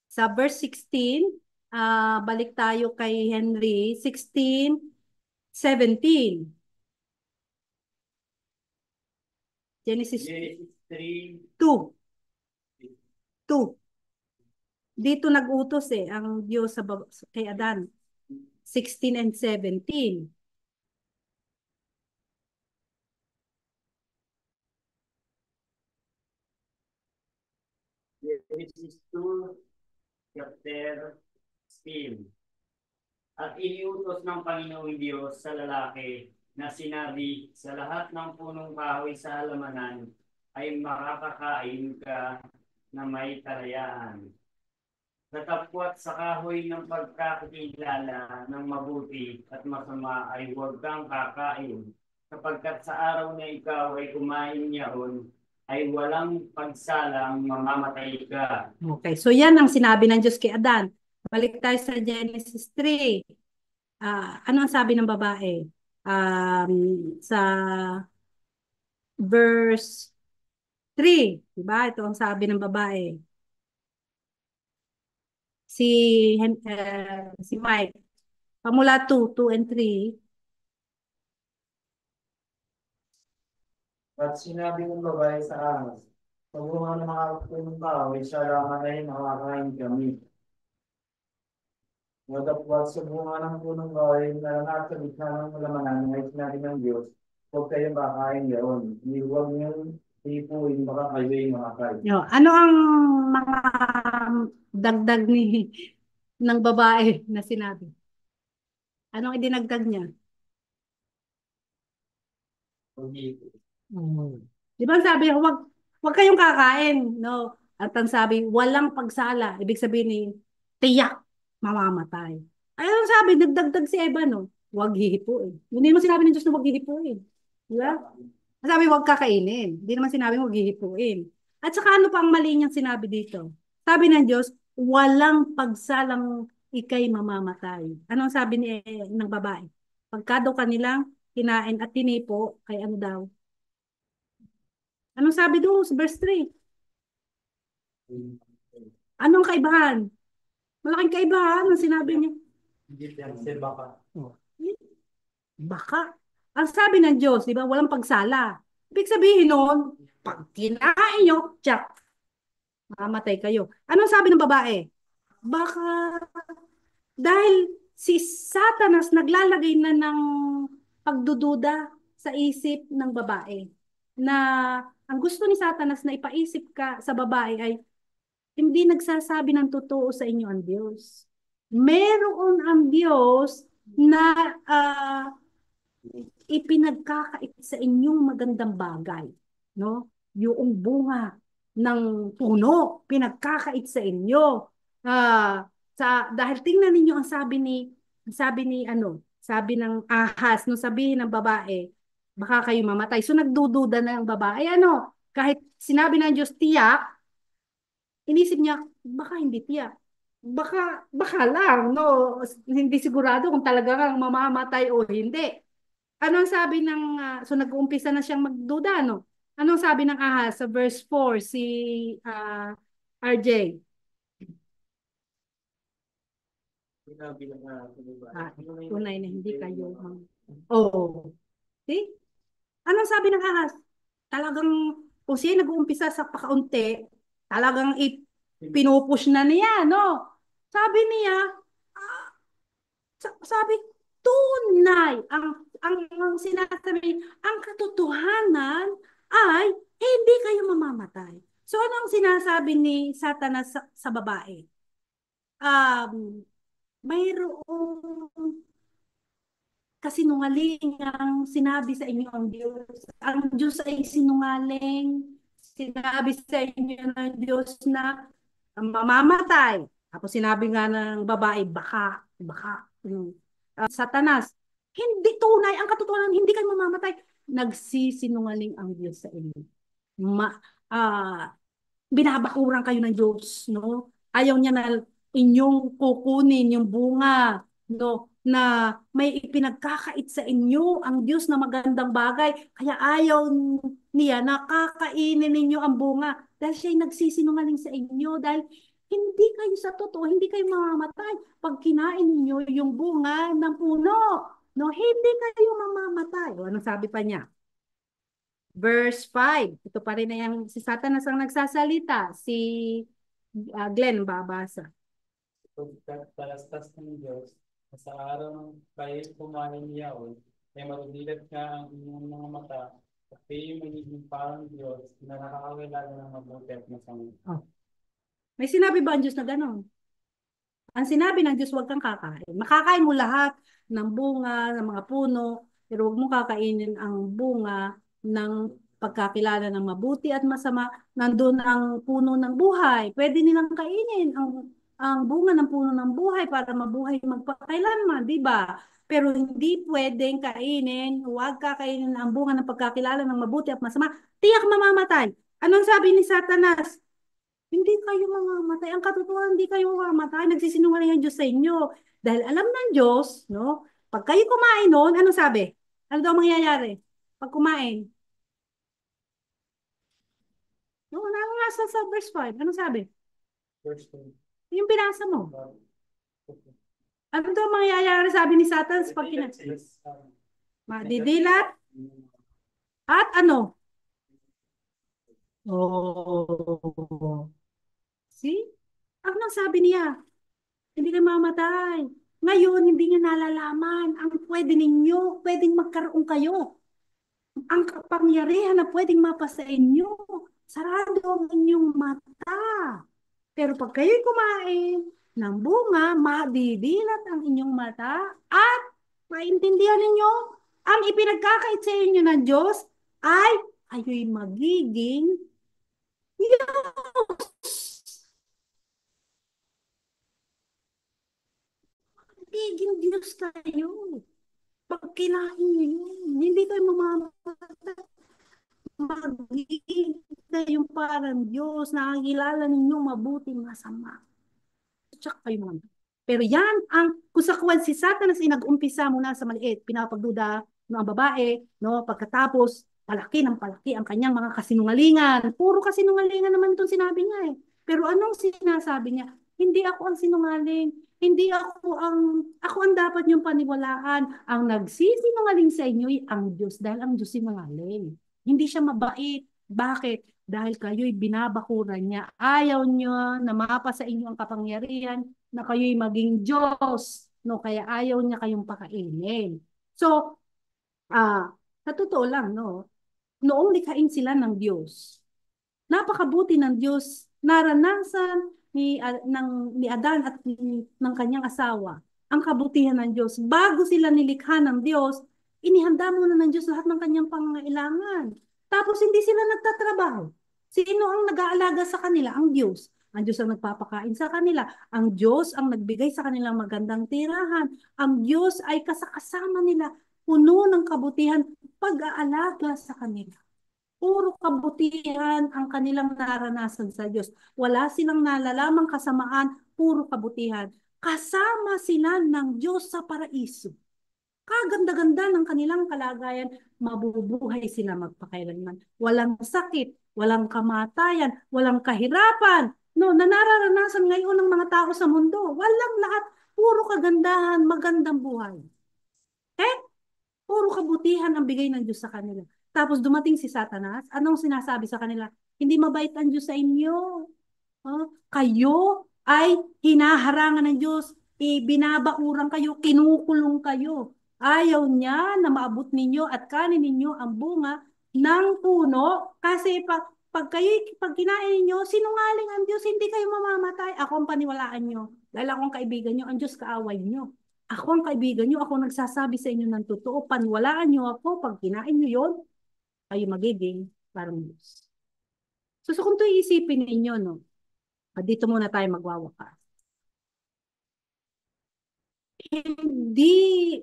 Sa verse 16, balik tayo kay Henry, 16:17. Genesis 3. 2. 2. Dito nag-utos ang Diyos kay Adan. 16 and 17. Genesis 2, chapter 16. At iniutos ng Panginoong Diyos sa lalaki na sinabi, sa lahat ng punong kahoy sa halamanan ay makakakain ka na may kalayaan. Datapwat sa kahoy ng pagkakilala ng mabuti at masama ay huwag kang kakain, sapagkat sa araw na ikaw ay kumain niyaon, ay walang pagsalang mamamatay ka. Okay, so yan ang sinabi ng Diyos kay Adan. Balik tayo sa Genesis 3. Ano ang sabi ng babae? Sa verse 3, diba? Ito ang sabi ng babae. Si Mike. Pamula 2 and 3. At sinabi ng babae sa ahas, sa bunga ng mga punong kahoy, siya lamang ay makakain kami. Natapwat sa bunga ng punong kahoy na nasa gitna ng halamanan ay sinabi ng Diyos, huwag kayong kakain yaon. Huwag niyong hipuin, baka kayo'y makakain. Ano ang mga dagdag ng babae na sinabi? Anong idinagdag niya? Di ba sabi, wag kayong kakain, no? At ang sabi, walang pagsala. Ibig sabihin ni tiyak, mamamatay. Ay, ang sabi, nagdagdag si Eva, no? Wag hihipuin. Hindi naman sinabi ng Diyos na wag hihipuin. Di ba? Ang sabi, wag kakainin. Hindi naman sinabi wag hihipuin. At saka ano pa ang mali niyang sinabi dito? Sabi ng Diyos, walang pagsalang ikay mamamatay. Ano ang sabi ng babae? Pagka daw kanilang kinain at tinipo, kay ano daw? Anong sabi doon sa verse 3? Anong kaibahan? Malaking kaibahan ang sinabi niya. Hindi kasi baka. Baka. Ang sabi ng Diyos, di ba, walang pagsala. Ibig sabihin noon, pag kinain nyo, tsak, mamatay kayo. Anong sabi ng babae? Baka dahil si Satanas naglalagay na ng pagdududa sa isip ng babae. Na ang gusto ni Satanas na ipaisip ka sa babae ay hindi nagsasabi ng totoo sa inyo ang Diyos. Meron ang Diyos na ipinagkakait sa inyong magandang bagay, no? Yung bunga ng puno, pinagkakait sa inyo. Dahil tingnan ninyo ang sabi ng ahas, no, sabihin ng babae, baka kayo mamatay. So nagdududa na ang babae. Ano? Kahit sinabi ng Diyos tiyak, inisip niya, baka hindi tiyak. Baka lang, no? Hindi sigurado kung talagang mamamatay o hindi. Ano ang sabi so nag-uumpisa na siyang magduda, no? Anong sabi ng ahas sa verse 4, si RJ? Tunay na hindi kayo. Oh. See? Anong sabi ng ahas? Talagang, kung siya nag-uumpisa sa pakaunti, talagang pinupush na niya, no? Sabi niya, sabi, tunay. Ang sinasabi, ang katotohanan ay hindi kayo mamamatay. So, ano ang sinasabi ni Satanas sa babae? Mayroong kasinungaling ang sinabi sa inyo ang Diyos. Ang Diyos ay sinungaling. Sinabi sa inyo ng Diyos na mamamatay. Tapos sinabi nga ng babae, baka. Satanas, hindi tunay. Ang katotohanan, hindi kayo mamamatay. Nagsisinungaling ang Diyos sa inyo. Ma, ah, Binabakuran kayo ng Diyos, no? Ayaw niya na inyong kukunin yung bunga, no? Na may ipinagkakait sa inyo ang Diyos na magandang bagay. Kaya ayaw niya na kakainin ninyo ang bunga. Dahil siya'y nagsisinungaling sa inyo. Dahil hindi kayo sa totoo, hindi kayo mamamatay. Pag kinain ninyo yung bunga ng puno, no? Hindi kayo mamamatay. O, anong sabi pa niya? Verse 5. Ito pa rin na yung si Satanas ang nagsasalita. Si Glenn babasa. Pagkalastas ng Diyos, sa araw ng kayo kumain niyaon, ay marudilat ka ang inyong mga mata, at kayo magiging parang Diyos na nakakakilala ng mabuti at masama. Oh. May sinabi ba ang Diyos na gano'n? Ang sinabi ng Diyos, huwag kang kakain. Makakain mo lahat ng bunga, ng mga puno, pero huwag mo kakainin ang bunga ng pagkakilala ng mabuti at masama. Nandun ang puno ng buhay. Pwede nilang kainin ang bunga ng puno ng buhay para mabuhay magpakailanman, di ba? Pero hindi pwedeng kainin, huwag kakainin ang bunga ng pagkakilala ng mabuti at masama. Tiyak mamamatay. Anong sabi ni Satanas? Hindi kayo mamamatay. Ang katotohanan, hindi kayo mamamatay. Nagsisinungaling ang Diyos sa inyo. Dahil alam ng Diyos, no? Pag kayo kumain noon, ano sabi? Ano daw mangyayari? Pag kumain. No, nasa sa verse 5. Ano sabi? First one. Yung binasa mo. Ano daw mangyayari sabi ni Satan pag kinain? Madidilat at ano? Oh. See? Ano sabi niya? Hindi kayo mamatay. Ngayon, hindi niyo nalalaman ang pwede ninyo, pwedeng magkaroon kayo. Ang kapangyarihan na pwedeng mapasa inyo. Sarado ang inyong mata. Pero pag kayo'y kumain ng bunga, madidilat ang inyong mata at maintindihan ninyo ang ipinagkakait sa inyo ng Diyos ay ayo'y magiging Diyos. Magiging Diyos tayo. Pag kinain niyo yun, hindi kayo mamamatay. Magiging kayong parang Diyos, nakakilala ninyong mabuti masama. Tsaka kayo mga. Pero yan ang kusakuan si Satanas ay nag-umpisa muna sa maliit, pinapagduda no ang babae, no, pagkatapos palaki ng palaki ang kanyang mga kasinungalingan. Puro kasinungalingan naman itong sinabi niya eh. Pero anong sinasabi niya? Hindi ako ang sinungaling. Hindi ako ang dapat niyong paniwalaan. Ang nagsisinungaling sa inyo ay ang Diyos dahil ang Diyos sinungaling. Hindi siya mabait. Bakit? Dahil kayo'y binabakuran niya. Ayaw niyo na mapa sa inyo ang kapangyarihan na kayo'y maging Diyos. No? Kaya ayaw niya kayong pakainin. So, sa totoo lang, no? Noong likhain sila ng Diyos, napakabuti ng Diyos, naranasan ni Adan at ng kanyang asawa ang kabutihan ng Diyos. Bago sila nilikha ng Diyos, inihanda muna ng Diyos lahat ng kanyang pangangailangan. Tapos hindi sila nagtatrabaho. Sino ang nag-aalaga sa kanila? Ang Diyos. Ang Diyos ang nagpapakain sa kanila. Ang Diyos ang nagbigay sa kanilang magandang tirahan. Ang Diyos ay kasakasama nila, puno ng kabutihan, pag-aalaga sa kanila. Puro kabutihan ang kanilang naranasan sa Diyos. Wala silang nalalamang kasamaan, puro kabutihan. Kasama sila ng Diyos sa paraiso. Kaganda-ganda ng kanilang kalagayan, mabubuhay sila magpakailanman. Walang sakit, walang kamatayan, walang kahirapan. No, na nararanasan ngayon ng mga tao sa mundo. Walang lahat, puro kagandahan, magandang buhay. Eh, puro kabutihan ang bigay ng Diyos sa kanila. Tapos dumating si Satanas, anong sinasabi sa kanila? Hindi mabait ang Diyos sa inyo. Kayo ay hinaharangan ng Diyos, binabakuran kayo, kinukulong kayo. Ayaw niya na maabot ninyo at kanin ninyo ang bunga ng puno kasi pag kinain ninyo, sinungaling ang Diyos, hindi kayo mamamatay. Ako ang paniwalaan nyo. Dahil akong kaibigan nyo, ang Diyos kaaway nyo. Ako ang kaibigan nyo, ako nagsasabi sa inyo ng totoo. Paniwalaan nyo ako, pag kinain nyo yon, kayo magiging parang Diyos. So kung ito iisipin ninyo, no, dito muna tayo magwawakas. Hindi,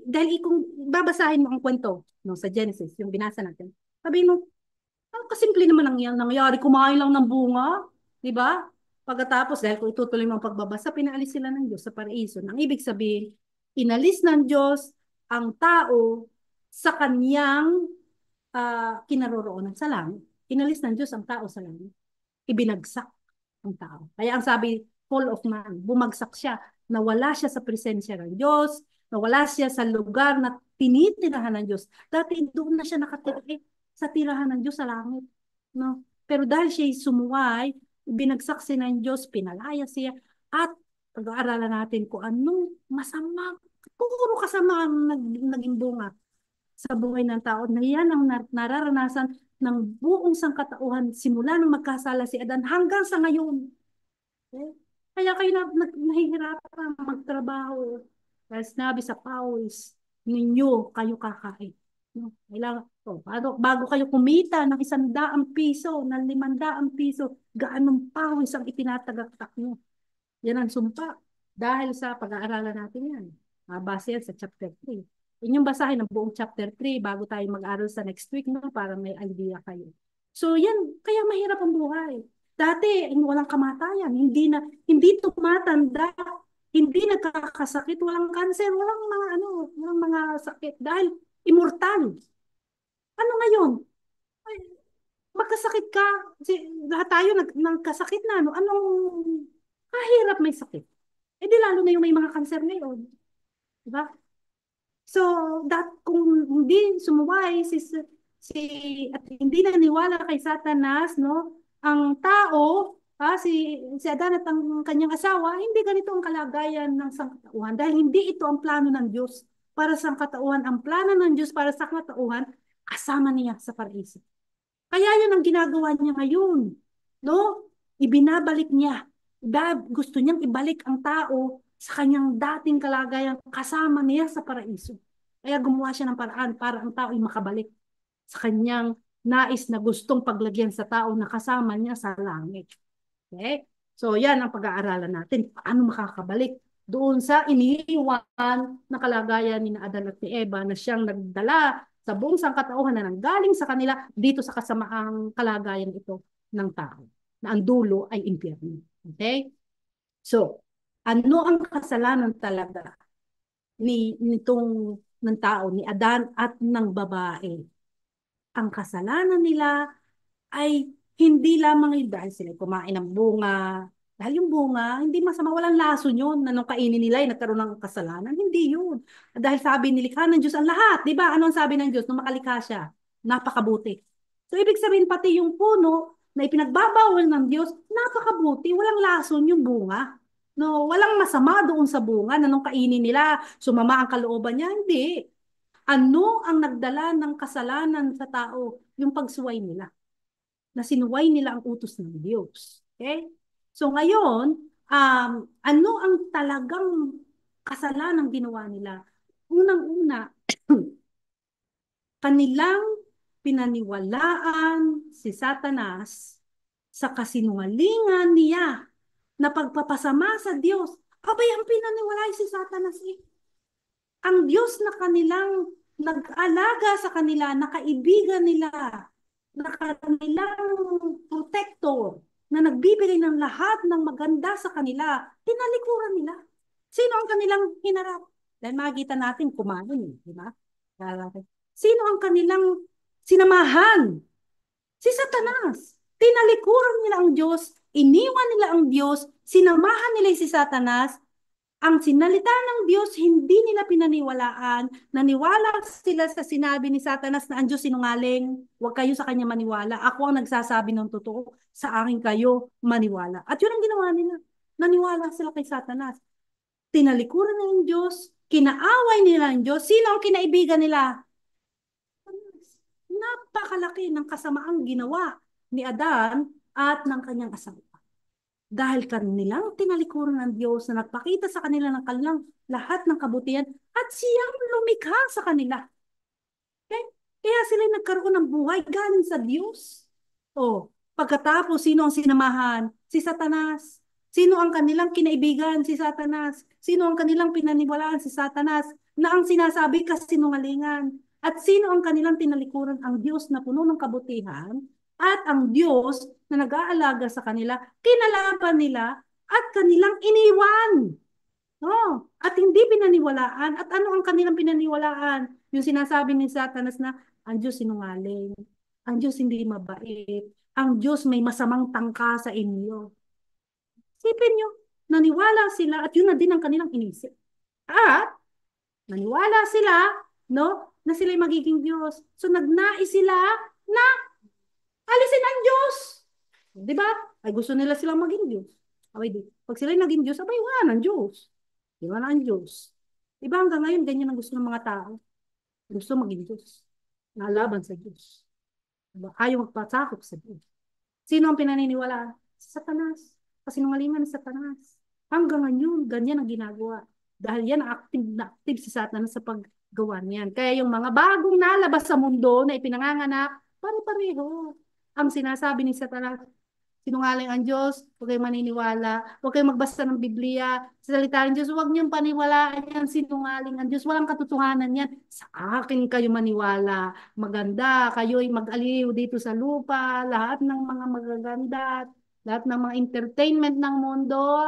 dahil kung babasahin mo ang kwento no, sa Genesis, yung binasa natin, sabihin mo, kasimple naman ang nangyari, kumain lang ng bunga, di ba? Pagkatapos, dahil kung itutuloy mo ang pagbabasa, pinaalis sila ng Diyos sa paraiso. Ang ibig sabihin, inalis ng Diyos ang tao sa kanyang kinaroroonan sa langit. Inalis ng Diyos ang tao sa langit. Ibinagsak ang tao. Kaya ang sabi, fall of man, bumagsak siya, nawala siya sa presensya ng Diyos, nawala siya sa lugar na tinitirahan ng Diyos. Dati doon na siya nakatira sa tirahan ng Diyos sa langit. No? Pero dahil siya sumuway, binagsak siya ng Diyos, pinalaya siya, at pag-aaralan natin kung anong masama, puro kasama ang naging bunga sa buhay ng tao na yan ang nararanasan ng buong sangkatauhan simula nang magkasala si Adan hanggang sa ngayon. Okay? Kaya kayo nahihirapan magtrabaho. Dahil sinabi sa pawis, ninyo kayo kakain. No? Kailangan, bago kayo kumita ng 100 piso, ng 500 piso, gaanong pawis ang itinatagaktak nyo. Yan ang sumpa. Dahil sa pag-aaralan natin yan. Base yan sa chapter 3. Inyong basahin ang buong chapter 3 bago tayo mag-aral sa next week, no? Para may idea kayo. So yan, kaya mahirap ang buhay. Dati, walang kamatayan, hindi tumatanda, hindi nagkakasakit, walang cancer, walang mga sakit dahil immortal. Ano ngayon? Ay, magkasakit ka, lahat tayo nagkasakit na, no? Anong kahirap may sakit? Eh di lalo na yung may mga cancer ngayon. Diba? So, kung hindi sumuway at hindi naniwala kay Satanas, no, ang tao, si Adan at ang kanyang asawa, hindi ganito ang kalagayan ng sangkatauhan dahil hindi ito ang plano ng Diyos para sa sangkatauhan. Ang plano ng Diyos para sa sangkatauhan, kasama niya sa paraiso. Kaya yun ang ginagawa niya ngayon, no? Ibinabalik niya. Gusto niyang ibalik ang tao sa kanyang dating kalagayan kasama niya sa paraiso. Kaya gumawa siya ng paraan para ang tao ay makabalik sa kanyang nais na gustong paglagyan sa tao na kasama niya sa langit. Okay? So yan ang pag-aaralan natin. Paano makakabalik doon sa iniiwan na kalagayan ni Adan at ni Eva na siyang nagdala sa buong sangkatauhan na nanggaling sa kanila dito sa kasamaang kalagayan ito ng tao na ang dulo ay impyerno. Okay? So, ano ang kasalanan talaga nitong ng tao, ni Adan at ng babae? Ang kasalanan nila ay hindi lamang dahil sila kumain ng bunga. Dahil yung bunga, hindi masama, walang lason yun na nung kainin nila ay nagkaroon ng kasalanan. Hindi yun. Dahil sabi, nilikha ng Diyos ang lahat. Di ba? Ano ang sabi ng Diyos nung makalikha siya? Napakabuti. So, ibig sabihin, pati yung puno na ipinagbabawal ng Diyos, napakabuti. Walang lason yung bunga. No, walang masama doon sa bunga na nung kainin nila, sumama ang kalooban niya. Hindi. Ano ang nagdala ng kasalanan sa tao? Yung pagsuway nila. Na sinuway nila ang utos ng Diyos. Okay? So ngayon, ano ang talagang kasalanan ginawa nila? Unang-una, kanilang pinaniwalaan si Satanas sa kasinungalingan niya na pagpapasama sa Diyos. Abay, ang pinaniwalay si Satanas eh. Ang Diyos na kanilang nag-alaga sa kanila, nakaibigan nila, na kanilang protector, na nagbibigay ng lahat ng maganda sa kanila, tinalikuran nila. Sino ang kanilang hinarap? Dahil makikita natin kumain, di ba? Sino ang kanilang sinamahan? Si Satanas. Tinalikuran nila ang Diyos, iniwan nila ang Diyos, sinamahan nila si Satanas. Ang sinalita ng Diyos, hindi nila pinaniwalaan. Naniwala sila sa sinabi ni Satanas na ang Diyos sinungaling. Huwag kayo sa kanya maniwala. Ako ang nagsasabi ng totoo. Sa akin kayo maniwala. At yun ang ginawa nila. Naniwala sila kay Satanas. Tinalikuran nila ng Diyos. Kinaaway nila ng Diyos. Sino ang kinaibigan nila? Napakalaki ng kasamaang ginawa ni Adan at ng kanyang asawa. Dahil kanilang tinalikuran ng Diyos na nagpakita sa kanila ng kanilang lahat ng kabutihan at siyang lumikha sa kanila. Okay? Kaya sila nagkaroon ng buhay galing sa Diyos. Pagkatapos, sino ang sinamahan? Si Satanas. Sino ang kanilang kinaibigan? Si Satanas. Sino ang kanilang pinaniwalaan? Si Satanas. Na ang sinasabi kasinungalingan. At sino ang kanilang tinalikuran? Ang Diyos na puno ng kabutihan at ang Diyos na nag-aalaga sa kanila, kinalaban nila at kanilang iniwan. At hindi pinaniwalaan. At ano ang kanilang pinaniwalaan? Yung sinasabi ni Satanas na ang Diyos sinungaling. Ang Diyos hindi mabait. Ang Diyos may masamang tangka sa inyo. Sipin nyo, naniwala sila at yun na din ang kanilang inisip. At naniwala sila, no, na sila'y magiging Diyos. So nagnais sila na alisin ang Diyos. Di ba? Ay gusto nila silang maging Diyos. Abay, pag sila'y naging Diyos, abay wala ng Diyos. Di ba na ang Diyos? Di ba hanggang ngayon, ganyan ang gusto ng mga tao. Gusto maging Diyos. Nalaban sa Diyos. Diba? Ayaw magpasakop sa Diyos. Sino ang pinaniniwalaan? Satanas. kasinungalingan ng Satanas. Hanggang ngayon, ganyan ang ginagawa. Dahil yan, active si Satanas sa paggawa niyan. Kaya yung mga bagong nalabas sa mundo na ipinanganganak, pare-pareho. Ang sinasabi ni Satanas, sinungaling ang Diyos, huwag kayong maniniwala, huwag kayong magbasa ng Biblia, sa salita ng Diyos, huwag niyong paniwalaan yan, sinungaling ang Diyos, walang katotohanan yan. Sa akin kayo maniwala, maganda, kayo'y mag-aliw dito sa lupa, lahat ng mga magaganda, lahat ng mga entertainment ng mundo,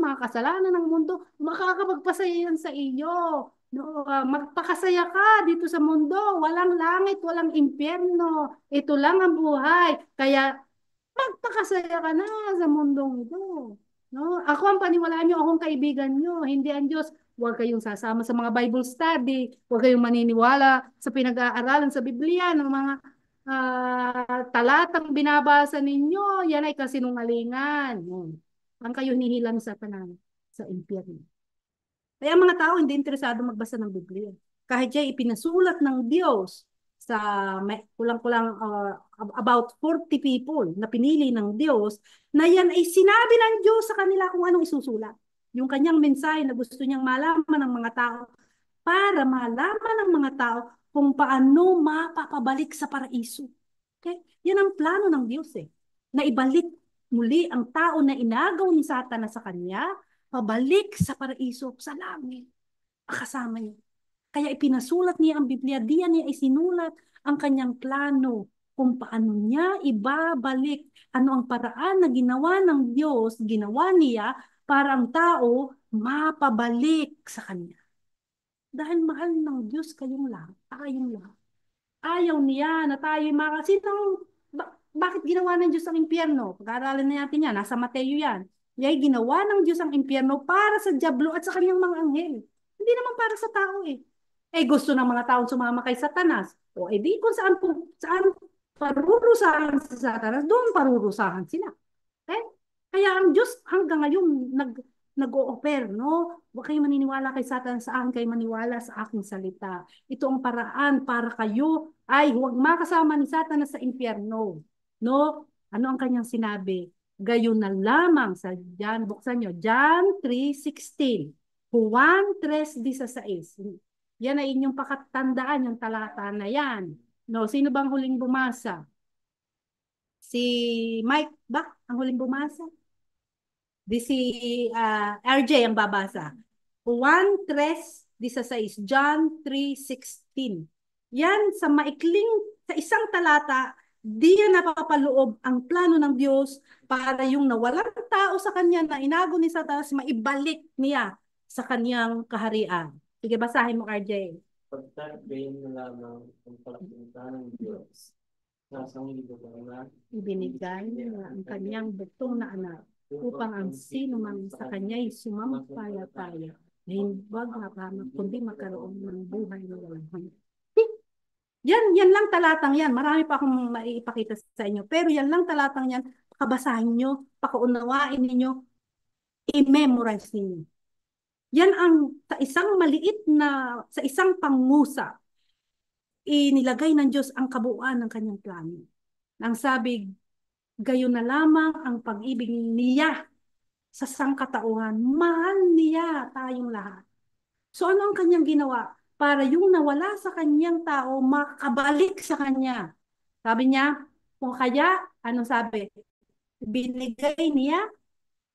mga kasalanan ng mundo, makakapagpasaya yan sa iyo. No, magpakasaya ka dito sa mundo, walang langit, walang impyerno, ito lang ang buhay. Kaya magpakasaya ka na sa mundong ito. No? Ako ang paniwalaan nyo, akong kaibigan nyo, hindi ang Diyos. Huwag kayong sasama sa mga Bible study, huwag kayong maniniwala sa pinag-aaralan sa Biblia ng mga talatang binabasa ninyo, yan ay kasinungalingan. Ang kayo hinihilang sa tanan sa impyerno. Kaya ang mga tao hindi interesado magbasa ng Biblia. Kahit siya ipinasulat ng Diyos sa kulang-kulang about 40 people na pinili ng Diyos, na yan ay sinabi ng Diyos sa kanila kung anong isusulat. Yung kanyang mensahe na gusto niyang malaman ng mga tao para malaman ng mga tao kung paano mapapabalik sa paraiso. Okay? Yan ang plano ng Diyos na ibalik muli ang tao na inagaw ni Satanas sa kanya, pabalik sa paraiso, sa langit, kasama niya. Kaya ipinasulat niya ang Biblia, diyan niya isinulat ang kanyang plano kung paano niya ibabalik, ano ang paraan na ginawa ng Diyos, ginawa niya para ang tao mapabalik sa kanya. Dahil mahal ng Diyos kayong lahat, tayong lahat. Ayaw niya na tayo bakit ginawa ng Diyos ang impyerno? Pag-aaralan na natin yan, nasa Mateo yan. Yay, ginawa ng Diyos ang impyerno para sa dyablo at sa kanyang mga anghel. Hindi naman para sa tao gusto ng mga taong sumama kay Satanas. O di kung saan parurusahan si Satanas, doon parurusahan sila. Okay? Kaya ang Diyos hanggang ngayon nag-o-offer, no? Huwag kayong maniniwala kay Satanas, sa akin kayo maniwala sa aking salita. Ito ang paraan para kayo ay huwag makasama ni Satanas sa impyerno. No? Ano ang kanyang sinabi? Gayon na lamang sa John, buksan nyo, John 3:16. Juan 3:16. Yan ay inyong pakatandaan, yung talata na yan. No, sino bang huling bumasa? Si Mike ba ang huling bumasa? Si RJ ang babasa. Juan 3:16, John 3:16. Yan sa sa isang talata, di yan napapaloob ang plano ng Diyos para yung nawalang tao sa kanya na inago ni Satanas, maibalik niya sa kanyang kaharian. Sige, basahin mo, RJ. Pagkat gayon na lamang ang pagpunta ng Diyos. Nasang libo na Ibinigay niya ang kanyang bugtong na anak upang ang sino man sa kanya'y sumampalataya na hindi mapahamak kundi magkaroon ng buhay na walang hanggan. Yan lang talatang yan. Marami pa akong maipakita sa inyo. Pero yan lang talatang yan. Pakabasahin nyo, pakaunawain ninyo, i-memorize ninyo. Yan ang sa isang pangusap, inilagay ng Diyos ang kabuuan ng kanyang plano. Ang sabi, gayon na lamang ang pag-ibig niya sa sangkatauhan. Mahal niya tayong lahat. So ano ang kanyang ginawa? Para yung nawala sa kanyang tao, makabalik sa kanya. Sabi niya, kung kaya, anong sabi? Binigay niya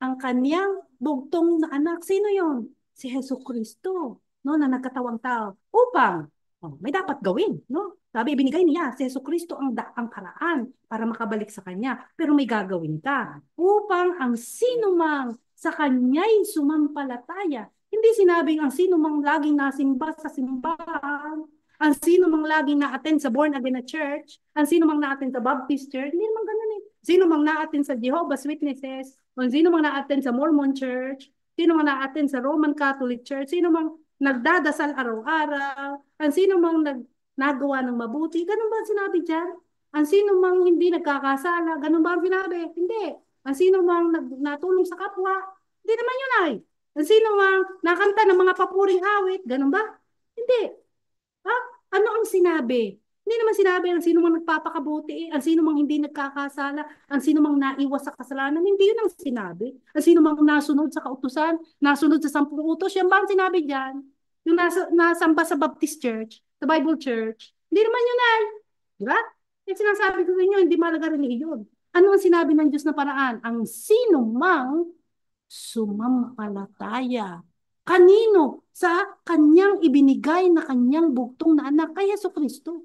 ang kanyang bugtong na anak. Sino yon? Si Jesucristo, no, na nagkatawang tao. Upang may dapat gawin, no? Sabi, ibinigay niya si Jesucristo ang paraan para makabalik sa kanya. Pero may gagawin ka. Upang ang sino mang sa kanya'y sumampalataya. Hindi sinabing ang sino mang laging nasimba sa simbahan, ang sino mang laging na-attend sa born again na church, ang sino mang na-attend sa Baptist church, hindi naman ganun Sino mang na-attend sa Jehovah's Witnesses, o sino mang na-attend sa Mormon church, sino mang na-attend sa Roman Catholic Church, sino mang nagdadasal araw-araw, ang sino mang nagawa ng mabuti, ganun ba sinabi dyan? Ang sino mang hindi nagkakasala, ganun ba ang sinabi? Hindi. Ang sino mang natulong sa kapwa, hindi naman yun ay. Ang sino mang nakanta ng mga papuring awit, ganun ba? Hindi. Ano ang sinabi? Hindi naman sinabi ang sino mang nagpapakabuti, ang sino mang hindi nagkakasala, ang sino mang naiwas sa kasalanan. Hindi yun ang sinabi. Ang sino mang nasunod sa kautusan, nasunod sa 10 utos, yan ba ang sinabi diyan? Yung nasamba sa Baptist Church, sa Bible Church. Hindi naman yun ay. Di ba? Yung sinasabi ko sa inyo, hindi malaga relihiyon. Ano ang sinabi ng Diyos na paraan? Ang sino mang sumampalataya. Kanino? Sa kanyang ibinigay na kanyang bugtong na anak kay Jesucristo.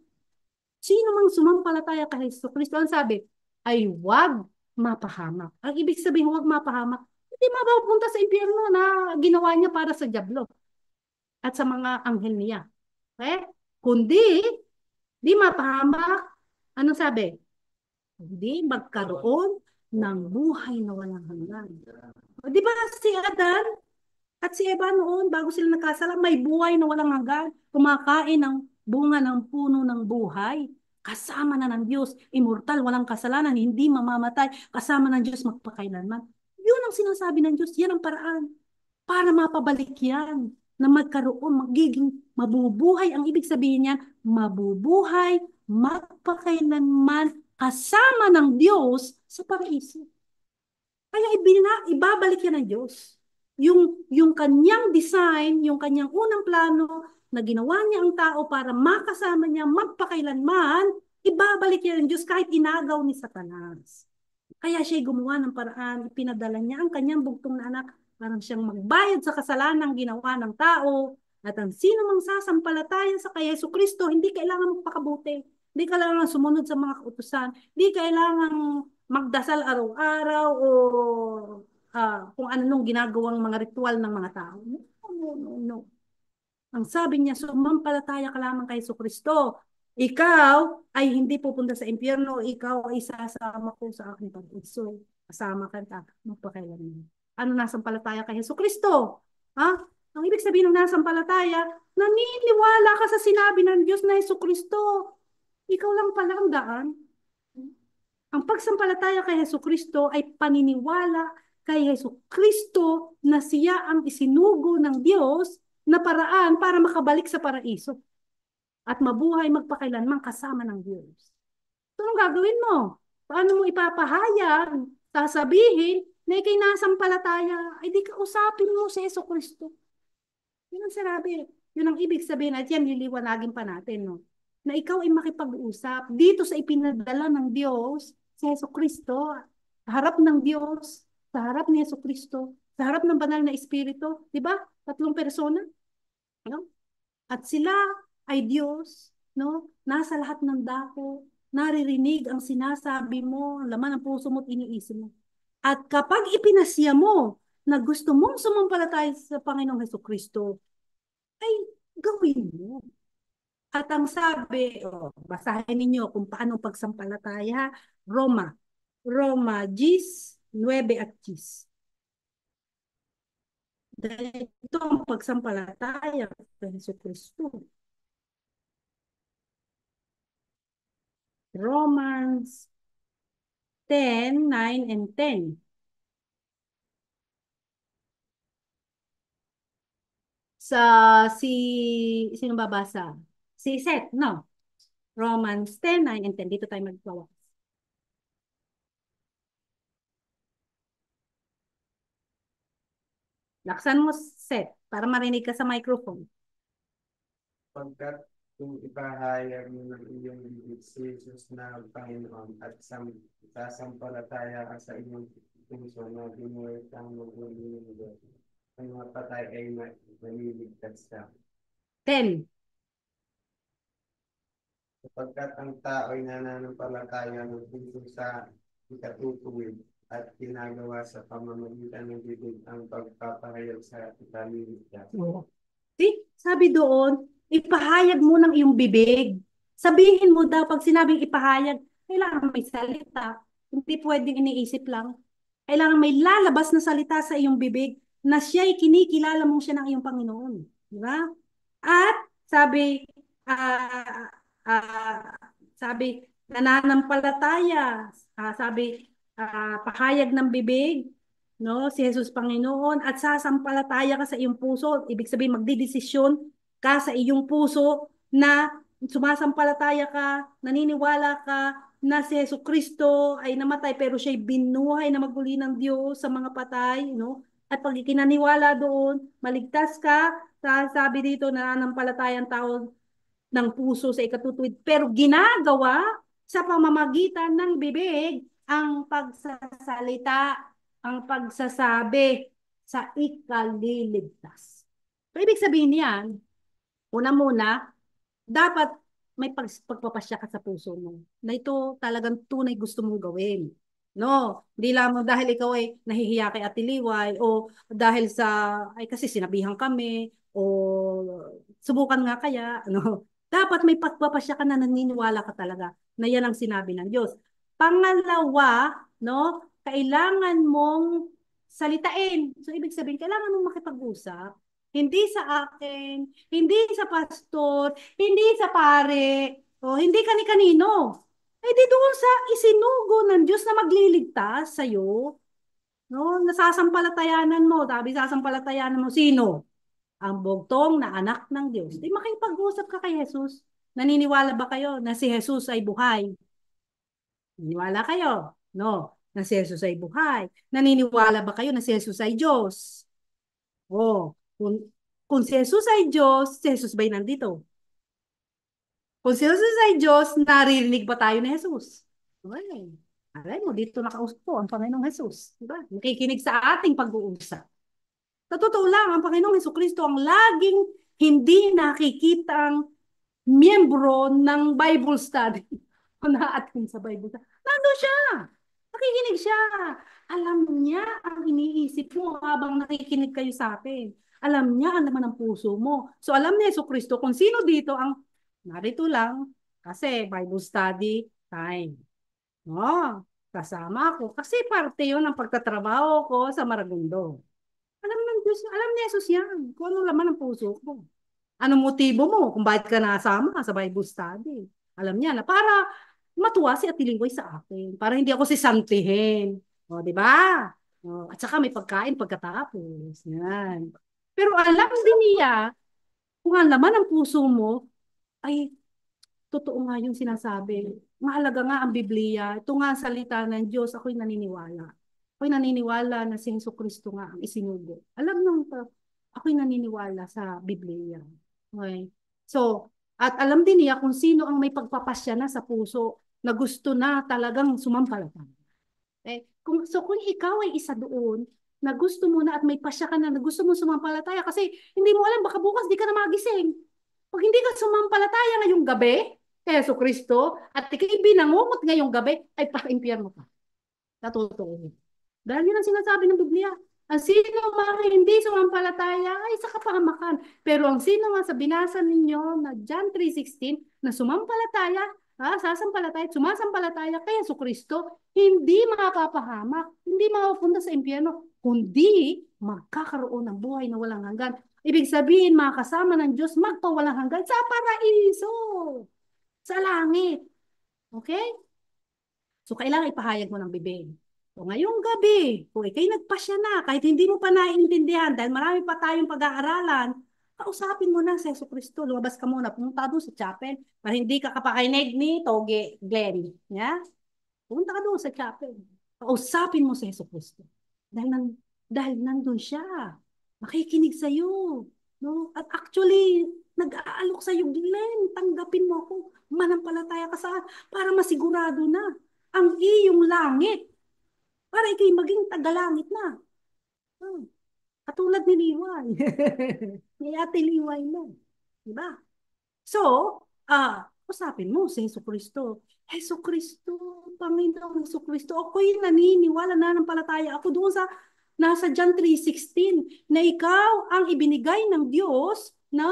Sino mang sumampalataya kay Jesucristo, ang sabi, ay huwag mapahamak. Ang ibig sabihin, huwag mapahamak. Hindi mapupunta sa impyerno na ginawa niya para sa dyablo at sa mga anghel niya. Okay? Kundi, di mapahamak. Anong sabi? Hindi magkaroon ng buhay na walang hanggan. O, di ba si Adan at si Eva noon, bago sila nagkasala, may buhay na walang hanggan. Kumakain ng bunga ng puno ng buhay. Kasama na ng Diyos. Immortal, walang kasalanan, hindi mamamatay. Kasama ng Diyos magpakailanman. Yun ang sinasabi ng Diyos. Yan ang paraan. Para mapabalik yan. Na magkaroon, magiging mabubuhay. Ang ibig sabihin niyan, mabubuhay, magpakailanman, kasama ng Diyos sa paraiso. Kaya ibabalik yan ng Diyos. Yung kanyang design, yung kanyang unang plano na ginawa niya ang tao para makasama niya magpakailanman, ibabalik yan ng Diyos kahit inagaw ni Satanas. Kaya siya gumawa ng paraan, pinadala niya ang kanyang bugtong na anak para siyang magbayad sa kasalanan ginawa ng tao. At ang sino mang sasampalataya sa kay Jesucristo, hindi kailangan magpakabuti. Hindi kailangan sumunod sa mga kautusan. Hindi kailangan magdasal araw-araw o kung anong ginagawang mga ritual ng mga tao. No, no, no, no. Ang sabi niya, sumampalataya ka lamang kay Jesucristo. Ikaw ay hindi pupunta sa impyerno, ikaw ay sasama ko sa aking pag-ibig. Kasama ka ta, magpakailanman. Ano nasampalataya kay Jesucristo? Ha? Ang ibig sabihin ng nasampalataya, naniniwala ka sa sinabi ng Diyos na Jesucristo. Ikaw lang pala ang daan. Ang pagsampalataya kay Jesucristo ay paniniwala kay Jesucristo na siya ang isinugo ng Diyos na paraan para makabalik sa paraiso at mabuhay magpakailanman kasama ng Diyos. So, anong gagawin mo? Paano mo ipapahayag? Sasabihin na ikay nasampalataya, ay di ka usapin mo si Jesucristo. Yun ang sinabi. Yun ang ibig sabihin at yan liliwanagin pa natin, no? Na ikaw ay makipag-usap dito sa ipinadala ng Diyos, si Jesucristo, sa harap ng Diyos, sa harap ni Jesucristo, sa harap ng banal na Espiritu, di ba? 3 persona, no? At sila ay Diyos, no? Nasa lahat ng dako, naririnig ang sinasabi mo, ang laman ng puso mo at iniisip mo. At kapag ipinasya mo na gusto mong sumampalataya sa Panginoong Jesucristo, ay gawin mo. At ang sabi, basahin ninyo kung paano pagsampalataya, Roma 10:9 at 10. Dahil ito ang pagsampalataya sa Jesucristo. Romans 10:9 and 10. Sino babasa? Si Seth, no? Romans 10:9 and 10. Dito tayo magpawas. Laksan mo, Seth, para marinig ka sa microphone. Pagkat kung ipahayag mo ng iyong bibig si Jesus na Panginoon at sasampalataya ka sa iyong puso na binuhay kang maguling ng Diyos, ang mga patay ay maliligtas ka. 10. Sapagkat ang tao ay nananampalataya ng puso sa ikatutuwid at ginagawa sa pamamagitan ng bibig ang pagpapahayag sa ikaliligtas. See? Sabi doon, ipahayag mo ng iyong bibig. Sabihin mo daw, pag sinabing ipahayag, kailangan may salita. Hindi pwedeng iniisip lang. Kailangan may lalabas na salita sa iyong bibig na siya'y kinikilala mong siya ng iyong Panginoon. Di ba? At sabi, nananampalataya. Pahayag ng bibig, no, si Jesus Panginoon, at sasampalataya ka sa iyong puso. Ibig sabihin, magdidesisyon ka sa iyong puso na sumasampalataya ka, naniniwala ka na si Jesucristo ay namatay pero siya'y binuhay na magmuli ng Diyos sa mga patay, no? At pag ikinaniwala doon, maligtas ka, sabi dito na nanampalataya ang tao ng puso sa ikatutuwid, pero ginagawa sa pamamagitan ng bibig ang pagsasalita, ang pagsasabi sa ikaliligtas. So, ibig sabihin niyan, una muna, dapat may pagpapasya ka sa puso mo na ito talagang tunay gusto mong gawin. No, hindi lamang dahil ikaw ay nahihiya kay Ate Liway o dahil sa, ay kasi sinabihan kami o subukan nga kaya, ano. Dapat may pagpapasya ka na naniniwala ka talaga na yan ang sinabi ng Diyos. Pangalawa, no, kailangan mong salitain. So, ibig sabihin, kailangan mong makipag-usap. Hindi sa akin, hindi sa pastor, hindi sa pare, o hindi kani-kanino. Eh di doon sa isinugo ng Diyos na magliligtas sa'yo. No? Nasasampalatayanan mo. Sabi, sasampalatayanan mo sino? Ang bugtong na anak ng Diyos. Di makipag-usap ka kay Jesus. Naniniwala ba kayo na si Jesus ay buhay? Naniniwala kayo? No. Na si Jesus ay buhay. Naniniwala ba kayo na si Jesus ay Diyos? Oh, kung si Jesus ay Diyos, si Jesus ba'y nandito? Kung si Jesus ay Diyos, naririnig ba tayo ni Jesus? Okay. Alay mo, dito nakausap po ang Panginoong Jesus. Diba? Nakikinig sa ating pag-uusap. Sa totoo lang, ang Panginoong Jesucristo ang laging hindi nakikitang miyembro ng Bible study. O na-attend sa Bible study. Nandun siya. Nakikinig siya. Alam niya ang iniisip mo habang nakikinig kayo sa akin. Alam niya ang laman ng puso mo. So alam ni Jesucristo kung sino dito ang narito lang kasi Bible study time. Oh, kasama ako. Kasi parte yun ng pagtatrabaho ko sa Maragundo. Alam ng Diyos, alam ni Jesus yan. Kung ano laman ng puso ko. Anong motibo mo kung bakit ka nasama sa Bible study? Alam niya na para matuwa si Ate Linggoy sa akin. Para hindi ako sisantihin. O, di ba? O, at saka may pagkain pagkatapos. Yan. Pero alam din niya kung ang laman ng puso mo ay totoo nga yung sinasabi. Mahalaga nga ang Biblia. Ito nga ang salita ng Diyos. Ako'y naniniwala. Ako'y naniniwala na si Jesucristo nga ang isinugo. Alam nyo, ako'y naniniwala sa Biblia. Okay. So, at alam din niya kung sino ang may pagpapasya na sa puso na gusto na talagang sumampalataya. So kung ikaw ay isa doon na gusto mo na at may pasya ka na gusto mo sumampalataya kasi hindi mo alam, baka bukas di ka na magising. Pag hindi ka sumampalataya ngayong gabi kay Jesucristo at ikay binangungot ngayong gabi, ay paka-impyerno ka. Natutulog. Dahil yun ang sinasabi ng Biblia. Ang sino mga hindi sumampalataya ay sa kapahamakan. Pero ang sino nga sa binasa ninyo na John 3:16 na sumampalataya, sasampalataya, sumasampalataya kay Jesucristo, hindi makapapahamak, hindi makapunta sa impyerno, kundi magkakaroon ng buhay na walang hanggan. Ibig sabihin, makasama ng Diyos magpawalang hanggan sa paraiso, sa langit. Okay? So, kailangan ipahayag mo ng bibig. So, ngayong gabi, kung ikay nagpasya na, kahit hindi mo pa naiintindihan, dahil marami pa tayong pag-aaralan, kausapin mo na si Jesucristo. Lumabas ka muna, pumunta doon sa chapel, para hindi ka kapakinig ni Toge Glenn. Yeah? Pumunta ka doon sa chapel. Kausapin mo si Jesucristo. Dahil nandun siya. Makikinig sa'yo. No? At actually, nag-aalok sa'yo, Glenn, tanggapin mo ako. Manampalataya ka saan para masigurado na ang iyong langit. Para ikay maging tagalangit na. Katulad ni Liway. Ni Ate Liway na. Diba? So, usapin mo si Jesucristo. Jesucristo, Panginoong Jesucristo, ako'y naniniwala na ng palataya. Ako doon sa nasa John 3:16 na ikaw ang ibinigay ng Diyos na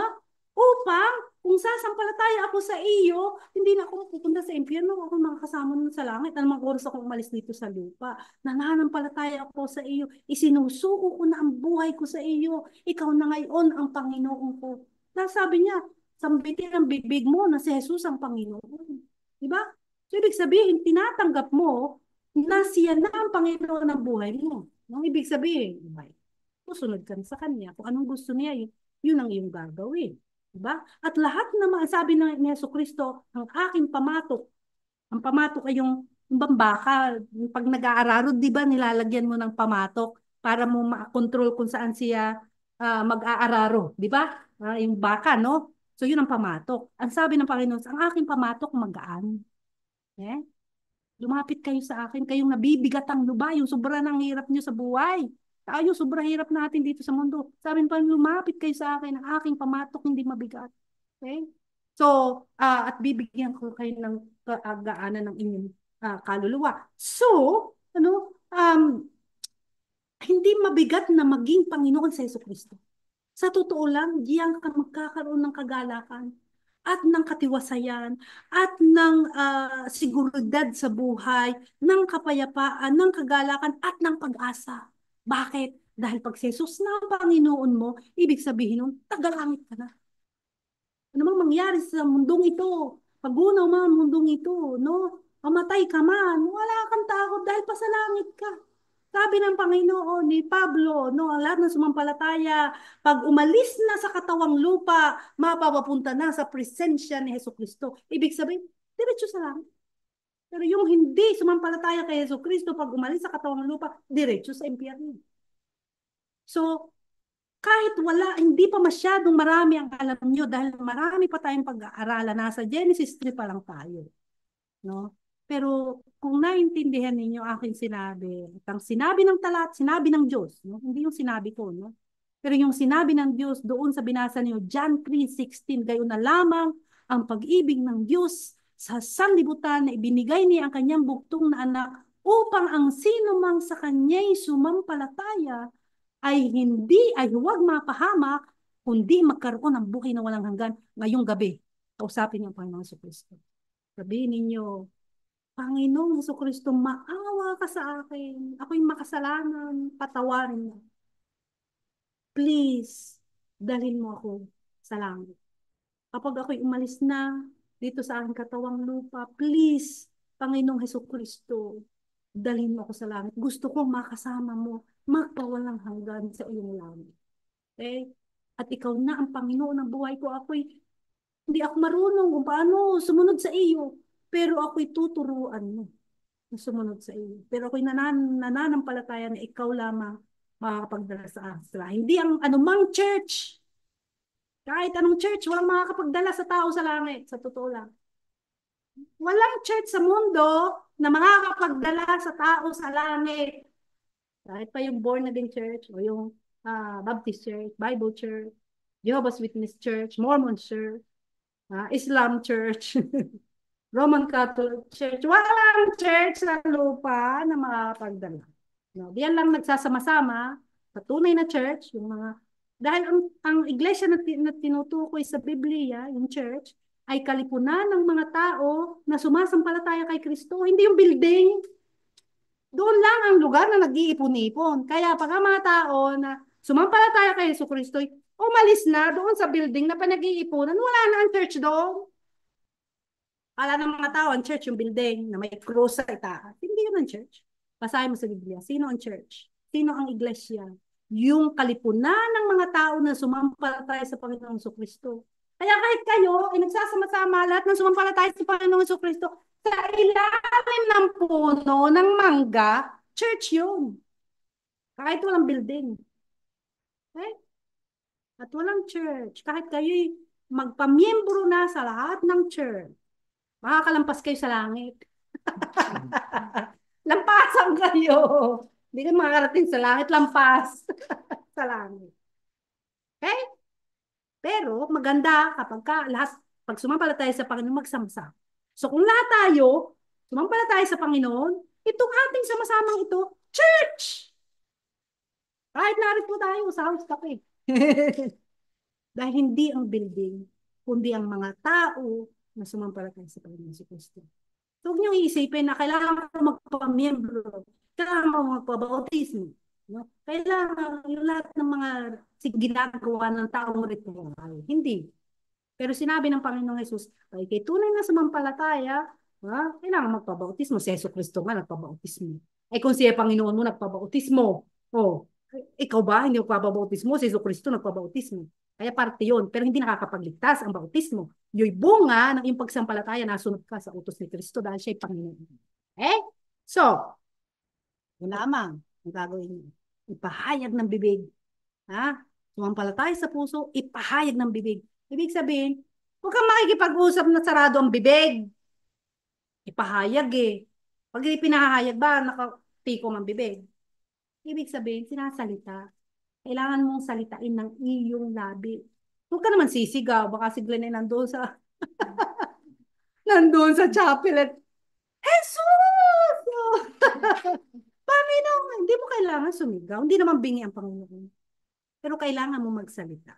upang kung sasampalataya ako sa iyo, hindi na ako pupunta sa impyerno, ako makakasama nun sa langit. Anumang oras akong umalis dito sa lupa. Nananampalataya ako sa iyo. Isinusuko ko na ang buhay ko sa iyo. Ikaw na ngayon ang Panginoon ko. Sabi niya, sambitin ang bibig mo na si Jesus ang Panginoon. Diba? So, ibig sabihin, tinatanggap mo na siya na ang Panginoon ng buhay mo. Ang ibig sabihin, susunod ka sa Kanya. Kung anong gusto niya, yun ang iyong gagawin. Diba? At lahat naman, sabi ni Jesucristo, ang aking pamatok, ang pamatok ay yung baka. Pag nag-aararo, di ba, nilalagyan mo ng pamatok para mo ma-control kung saan siya mag-aararo. Di ba? Yung baka, no? So, yun ang pamatok. Ang sabi ng Panginoon, ang aking pamatok magaan. Eh? Lumapit kayo sa akin, kayong nabibigat ang luba, yung sobrang ang hirap nyo sa buhay. Tayo, sobrang hirap natin dito sa mundo. Sabi ng Panginoon, lumapit kayo sa akin, ang aking pamatok hindi mabigat. Okay? So, at bibigyan ko kayo ng kagaanan ng inyong kaluluwa. So, ano, hindi mabigat na maging Panginoon sa Jesucristo. Sa totoo lang, diyan ka magkakaroon ng kagalakan at ng katiwasayan at ng seguridad sa buhay, ng kapayapaan, ng kagalakan at ng pag-asa. Bakit? Dahil pag si Jesus na ang Panginoon mo, ibig sabihin nun, tagalangit ka na. Ano mang mangyari sa mundong ito, pagunaw man ang mundong ito, no? Mamatay ka man, wala kang takot dahil pa sa langit ka. Sabi ng Panginoon ni Pablo, no, ang lahat ng sumampalataya, pag umalis na sa katawang lupa, mapapapunta na sa presensya ni Jesucristo. Ibig sabihin, diretso sa langit. Pero yung hindi sumampalataya kay Jesucristo, pag umalis sa katawang lupa, diretso sa impyerno. So, kahit wala, hindi pa masyadong marami ang alam nyo dahil marami pa tayong pag-aaralan. Nasa Genesis 3 pa lang tayo. No? Pero kung naintindihan ninyo aking sinabi, at ang sinabi ng talat, sinabi ng Diyos, no? Hindi yung sinabi ko, no? Pero yung sinabi ng Diyos doon sa binasa niyo, John 3:16, gayon na lamang ang pag-ibig ng Diyos sa sanlibutan na ibinigay niya ang kanyang buktong na anak upang ang sino mang sa kanya'y sumampalataya ay huwag mapahamak, kundi magkaroon ng buhay na walang hanggan ngayong gabi. Kausapin niyo ang Panginoong Jesucristo. Sabihin ninyo, Panginoong Jesucristo, maawa ka sa akin. Ako'y makasalanan, patawarin mo. Please, dalhin mo ako sa langit. Kapag ako'y umalis na dito sa aking katawang lupa, please, Panginoong Jesucristo, dalhin mo ako sa langit. Gusto ko makasama mo, magpawalang hanggan sa iyong langit. Okay? At ikaw na ang Panginoon ng buhay ko. Hindi ako marunong kung paano sumunod sa iyo. Pero ako'y tuturuan mo na sumunod sa iyo. Pero ako'y nananampalataya na ikaw lamang makakapagdala sa asla. Hindi ang anumang church. Kahit anong church, walang makakapagdala sa tao sa langit. Sa totoo lang. Walang church sa mundo na makakapagdala sa tao sa langit. Kahit pa yung born again church o yung Baptist church, Bible church, Jehovah's Witness church, Mormon church, Islam church, Roman Catholic church. Walang church sa lupa na makakapagdala. No, diyan lang nagsasama-sama sa tunay na church, yung mga dahil ang iglesia na tinutukoy sa Biblia, yung church, ay kalipunan ng mga tao na sumasampalataya kay Kristo, hindi yung building. Doon lang ang lugar na nag-iipon-ipon. Kaya pag ang mga tao na sumampalataya kay Jesucristo, umalis na doon sa building na panag-iipunan, wala na ang church doon. Kala ng mga tao, ang church yung building na may cross sa itaas. Hindi yun ang church. Basahin mo sa Biblia. Sino ang church? Sino ang iglesia? Yung kalipunan ng mga tao na sumampalataya sa Panginoong Jesucristo. Kaya kahit kayo ay nagsasama-sama lahat ng sumampalataya sa Panginoong Jesucristo, sa ilalim ng puno ng mangga, church yun. Kahit walang building. Okay? At walang church. Kahit kayo'y magpamiyembro na sa lahat ng church, makakalampas kayo sa langit. Lampasan kayo. Hindi kayo makakarating sa langit, lampas sa langit. Okay? Pero maganda kapag pag sumampalataya sa Panginoon, magsamsam. So kung lahat tayo, sumampalataya sa Panginoon, itong ating sama-samang ito, church! Kahit narito tayo sa house cafe. Dahil hindi ang building, kundi ang mga tao na sumampalataya sa Panginoon si Kristo. So huwag niyong iisipin na kailangan mo magpamiyembro, kailangan mo magpabautismo. No? Kailangan yung lahat ng mga ginagawa ng taong ritual. Hindi. Pero sinabi ng Panginoong Jesus, kay tunay na sumampalataya, kailangan magpabautismo. Si Jesu Cristo nga nagpabautismo. Ay kung siya Panginoon mo nagpabautismo, ikaw ba hindi magpabautismo? Si Jesu Cristo nagpabautismo. Kaya parte yun. Pero hindi nakakapagligtas ang bautismo. Yung bunga ng iyong pagsampalataya, nasunod ka sa utos ni Kristo dahil siya'y Panginoon. Okay? So, yun lamang ang gagawin niyo. Ipahayag ng bibig. Ha? Sumampalataya sa puso, ipahayag ng bibig. Ibig sabihin, huwag kang makikipag-usap na sarado ang bibig. Ipahayag eh. Pag hindi pinahayag ba, nakatikom ang bibig. Ibig sabihin, sinasalita. Kailangan mong salitain ng iyong labi. Huwag ka naman sisigaw. Baka si Glenn ay nandun sa chapel at, Jesus! Panginoon, hindi mo kailangan sumigaw. Hindi naman bingi ang Panginoon. Pero kailangan mo magsalita.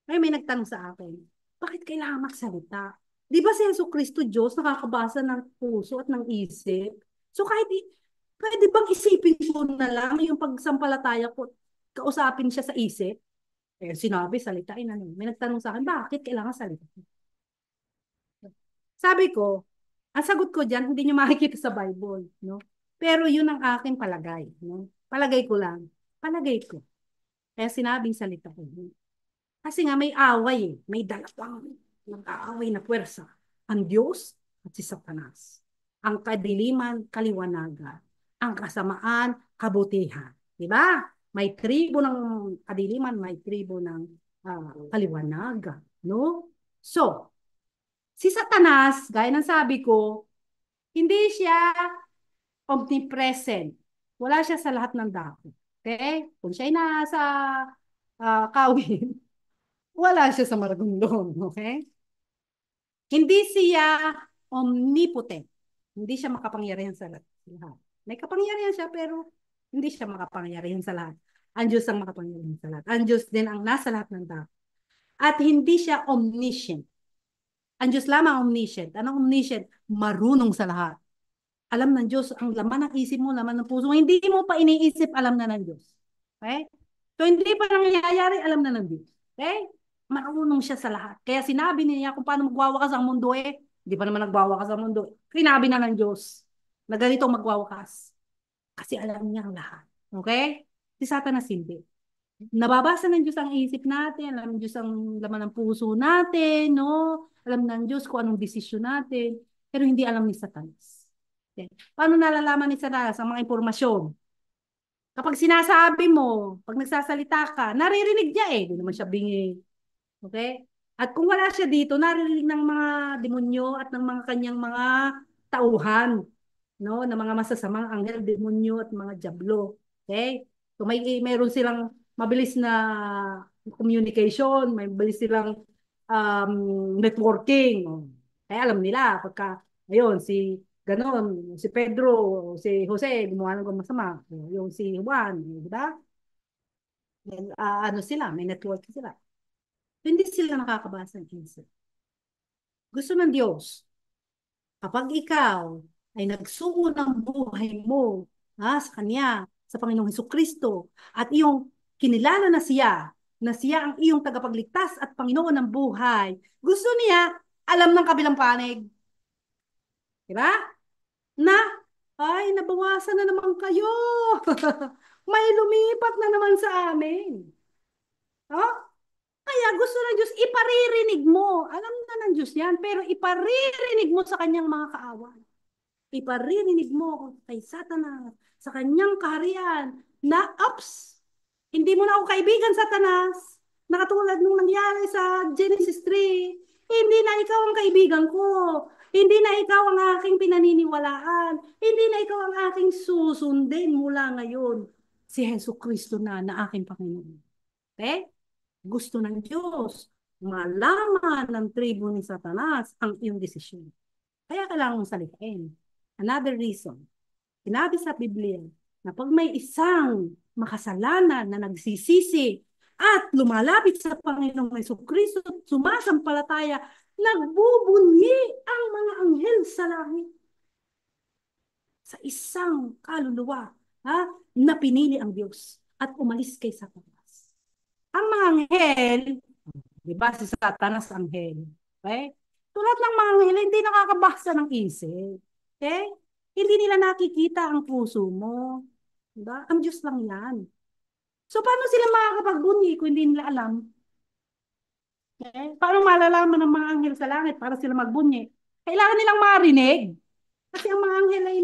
Ngayon may nagtanong sa akin, bakit kailangan magsalita? Di ba si Jesucristo Diyos nakakabasa ng puso at ng isip? So pwede bang isipin ko na lang yung pagsampalataya ko, kausapin siya sa isip? Eh, sinabi, salitain na. May nagtanong sa akin, bakit kailangan salita? Sabi ko, ang sagot ko dyan, hindi nyo makikita sa Bible. No? Pero yun ang aking palagay. No? Palagay ko lang. Palagay ko. Kaya sinabing salita ko. Kasi nga may away. May dalawang nag-aaway na puwersa. Ang Diyos at si Satanas. Ang kadiliman, kaliwanagan. Ang kasamaan, kabutihan. Diba? May tribo ng kadiliman, may tribo ng kaliwanagan. No? So, si Satanas, gaya ng sabi ko, hindi siya omnipresent. Wala siya sa lahat ng dako. Okay? Kung siya ay nasa kawin, wala siya sa Maragondon. Okay? Hindi siya omnipotent. Hindi siya makapangyarihan sa lahat. May kapangyarihan siya, pero hindi siya makapangyarihan sa lahat. Ang Diyos ang makapangyarihan sa lahat. Ang Diyos din ang nasa lahat ng dako. At hindi siya omniscient. Ang Diyos lamang omniscient. Anong omniscient? Marunong sa lahat. Alam ng Diyos, ang laman ng isip mo, laman ng puso mo, hindi mo pa iniisip, alam na ng Diyos. Okay? So, hindi pa nangyayari, alam na ng Diyos. Okay? Marunong siya sa lahat. Kaya sinabi niya kung paano magwawakas ang mundo hindi pa naman nagwawakas ang mundo. Sinabi na ng Diyos na ganito magwawakas. Kasi alam niya ang lahat. Okay? Si Satanas hindi. Nababasa ng Diyos ang isip natin, alam ng Diyos ang laman ng puso natin, no? Alam ng Diyos kung anong desisyon natin, pero hindi alam ni Satanas. Okay. Paano nalalaman ni Satanas ang mga impormasyon? Kapag sinasabi mo, pag nagsasalita ka, naririnig niya Hindi naman siya bingi. Okay? At kung wala siya dito, naririnig ng mga demonyo at ng mga kanyang mga tauhan, no? Ng mga masasamang anghel, demonyo at mga diablo. Okay? So mayroon silang mabilis na communication, may mabilis silang networking. Kaya alam nila, pagka, ayun, ganon, si Pedro, si Jose, gumawa ng masama. Yung si Juan, di ba? Ano sila, may network sila. Hindi sila nakakabasa ng isip. Gusto ng Diyos, kapag ikaw ay nagsuko ng buhay mo sa Kanya, sa Panginoong Hesukristo, at iyong kinilala na siya ang iyong tagapagligtas at Panginoon ng buhay, gusto niya, alam ng kabilang panig. Diba? Nabawasan na naman kayo. May lumipat na naman sa amin. Oh? Kaya gusto ng Diyos, iparirinig mo. Alam na ng Diyos yan, pero iparirinig mo sa kanyang mga kaawan. Iparirinig mo kay Satanas, sa kanyang kaharian, na, hindi mo na ako kaibigan, Satanas. Nakatulad nung nangyari sa Genesis 3, hindi na ikaw ang kaibigan ko. Hindi na ikaw ang aking pinaniniwalaan. Hindi na ikaw ang aking susundin mula ngayon. Si Jesucristo na aking Panginoon. Okay? Gusto ng Diyos, malaman ng tribo ni Satanas ang iyong desisyon. Kaya kailangan mong salitain. Another reason, sinabi sa Biblia na pag may isang makasalanan na nagsisisi at lumalapit sa Panginoong Jesucristo at sumasampalataya, nagbubunyi ang mga anghel sa langit. Sa isang kaluluwa na pinili ang Diyos at umalis kay Satanas. Ang mga anghel, di ba si Satanas anghel? Okay? Tulad ng mga anghel, hindi nakakabasa ng isip. Okay? Hindi nila nakikita ang puso mo. Diba? Ang Diyos lang yan. So, paano sila makakapagbunyi kung hindi nila alam Okay? Paano malalaman ng mga anghel sa langit para sila magbunyi? Kailangan nilang marinig. Kasi ang mga anghel ay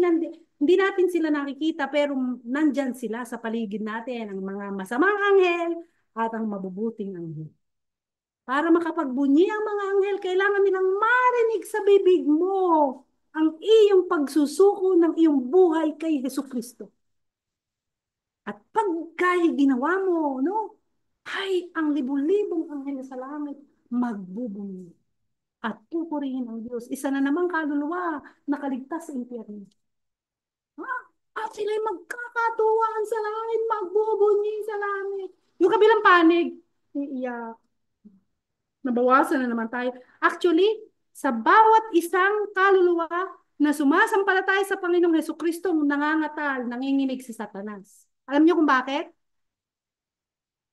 hindi natin sila nakikita pero nandyan sila sa paligid natin, ang mga masamang anghel at ang mabubuting anghel. Para makapagbunyi ang mga anghel, kailangan nilang marinig sa bibig mo ang iyong pagsusuko ng iyong buhay kay Jesucristo. At pagka ginawa mo, no, ay ang libu-libong anghel sa langit magbubunyi at pupurihin ang Diyos. Isa na namang kaluluwa nakaligtas sa impyerno. At sila'y magkakatuwaan sa langit, magbubunyi sa langit. Yung kabilang panig, iiyak. Nabawasan na naman tayo. Actually, sa bawat isang kaluluwa na sumasampalataya sa Panginoong Hesukristo, nangangatal, nanginginig si Satanas. Alam niyo kung bakit?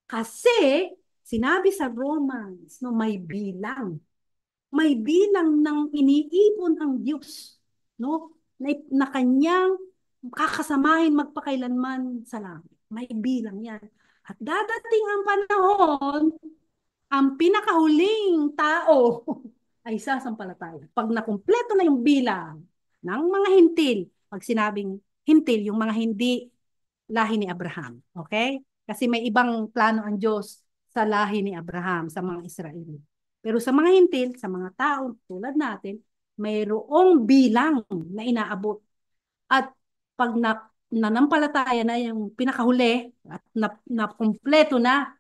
Kasi sinabi sa Romans, no, may bilang. May bilang ng iniipon ang Diyos, no? Na kanyang kakasamahin magpakailanman sa langit. May bilang yan. At dadating ang panahon, ang pinakahuling tao ay sasampalataya. Pag nakumpleto na yung bilang ng mga hintil, pag sinabing hintil, yung mga hindi lahi ni Abraham. Okay? Kasi may ibang plano ang Diyos sa lahi ni Abraham, sa mga Israeli. Pero sa mga hintil, sa mga tao tulad natin, mayroong bilang na inaabot. At pag nanampalataya na yung pinakahuli at nakumpleto na,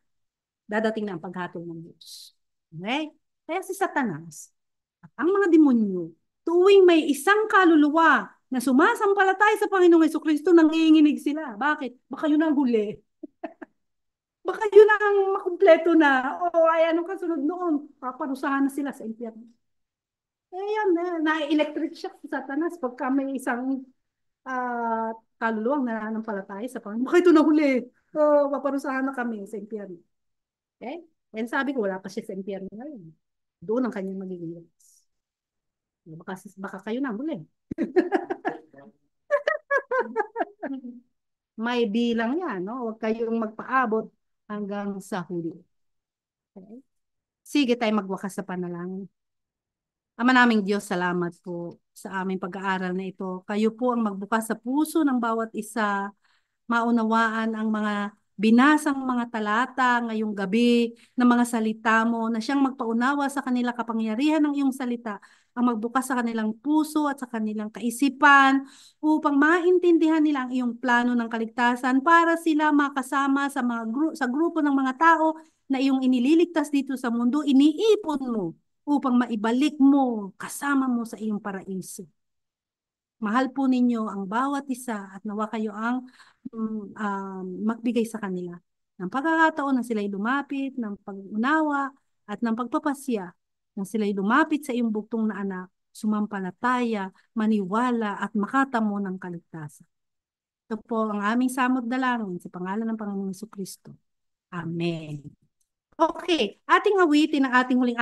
dadating na ang paghatol ng Diyos. Okay? Kaya si Satanas at ang mga demonyo, tuwing may isang kaluluwa na sumasampalataya sa Panginoong Hesukristo, nanginginig sila. Bakit? Baka yun ang huli. Baka yun ang makumpleto na. O ay anong kasunod noon? Paparusahan na sila sa impyerno. Ayan, na-electric shock si Satanas pagka may isang kaluluwang nananampalataya sa Panginoon. Baka ito na huli. Paparusahan na kami sa impyerno. Okay? And sabi ko, wala pa siya sa impyerno ngayon. Doon ang kanyang magiging lakas. Baka kayo na huli. May bilang yan, no? Huwag kayong magpaabot hanggang sa huli. Okay? Sige tayo magwakas sa panalangin. Ama naming Diyos, salamat po sa aming pag-aaral na ito. Kayo po ang magbukas sa puso ng bawat isa, maunawaan ang mga binasang mga talata ngayong gabi ng mga salita mo na siyang magpaunawa sa kanila kapangyarihan ng iyong salita, ang magbukas sa kanilang puso at sa kanilang kaisipan upang maintindihan nila ang iyong plano ng kaligtasan para sila makasama sa sa grupo ng mga tao na iyong inililigtas dito sa mundo, iniipon mo upang maibalik mo kasama mo sa iyong paraiso. Mahal po ninyo ang bawat isa at nawa kayo ang magbigay sa kanila ng pagkakataon na sila'y lumapit, ng pag-unawa at ng pagpapasya, na sila'y lumapit sa iyong buktong na anak, sumampalataya, maniwala at makatamo ng kaligtasan. Ito po ang aming samot dalangin sa pangalan ng Panginoong Jesucristo. Amen. Okay, ating awitin ang ating huling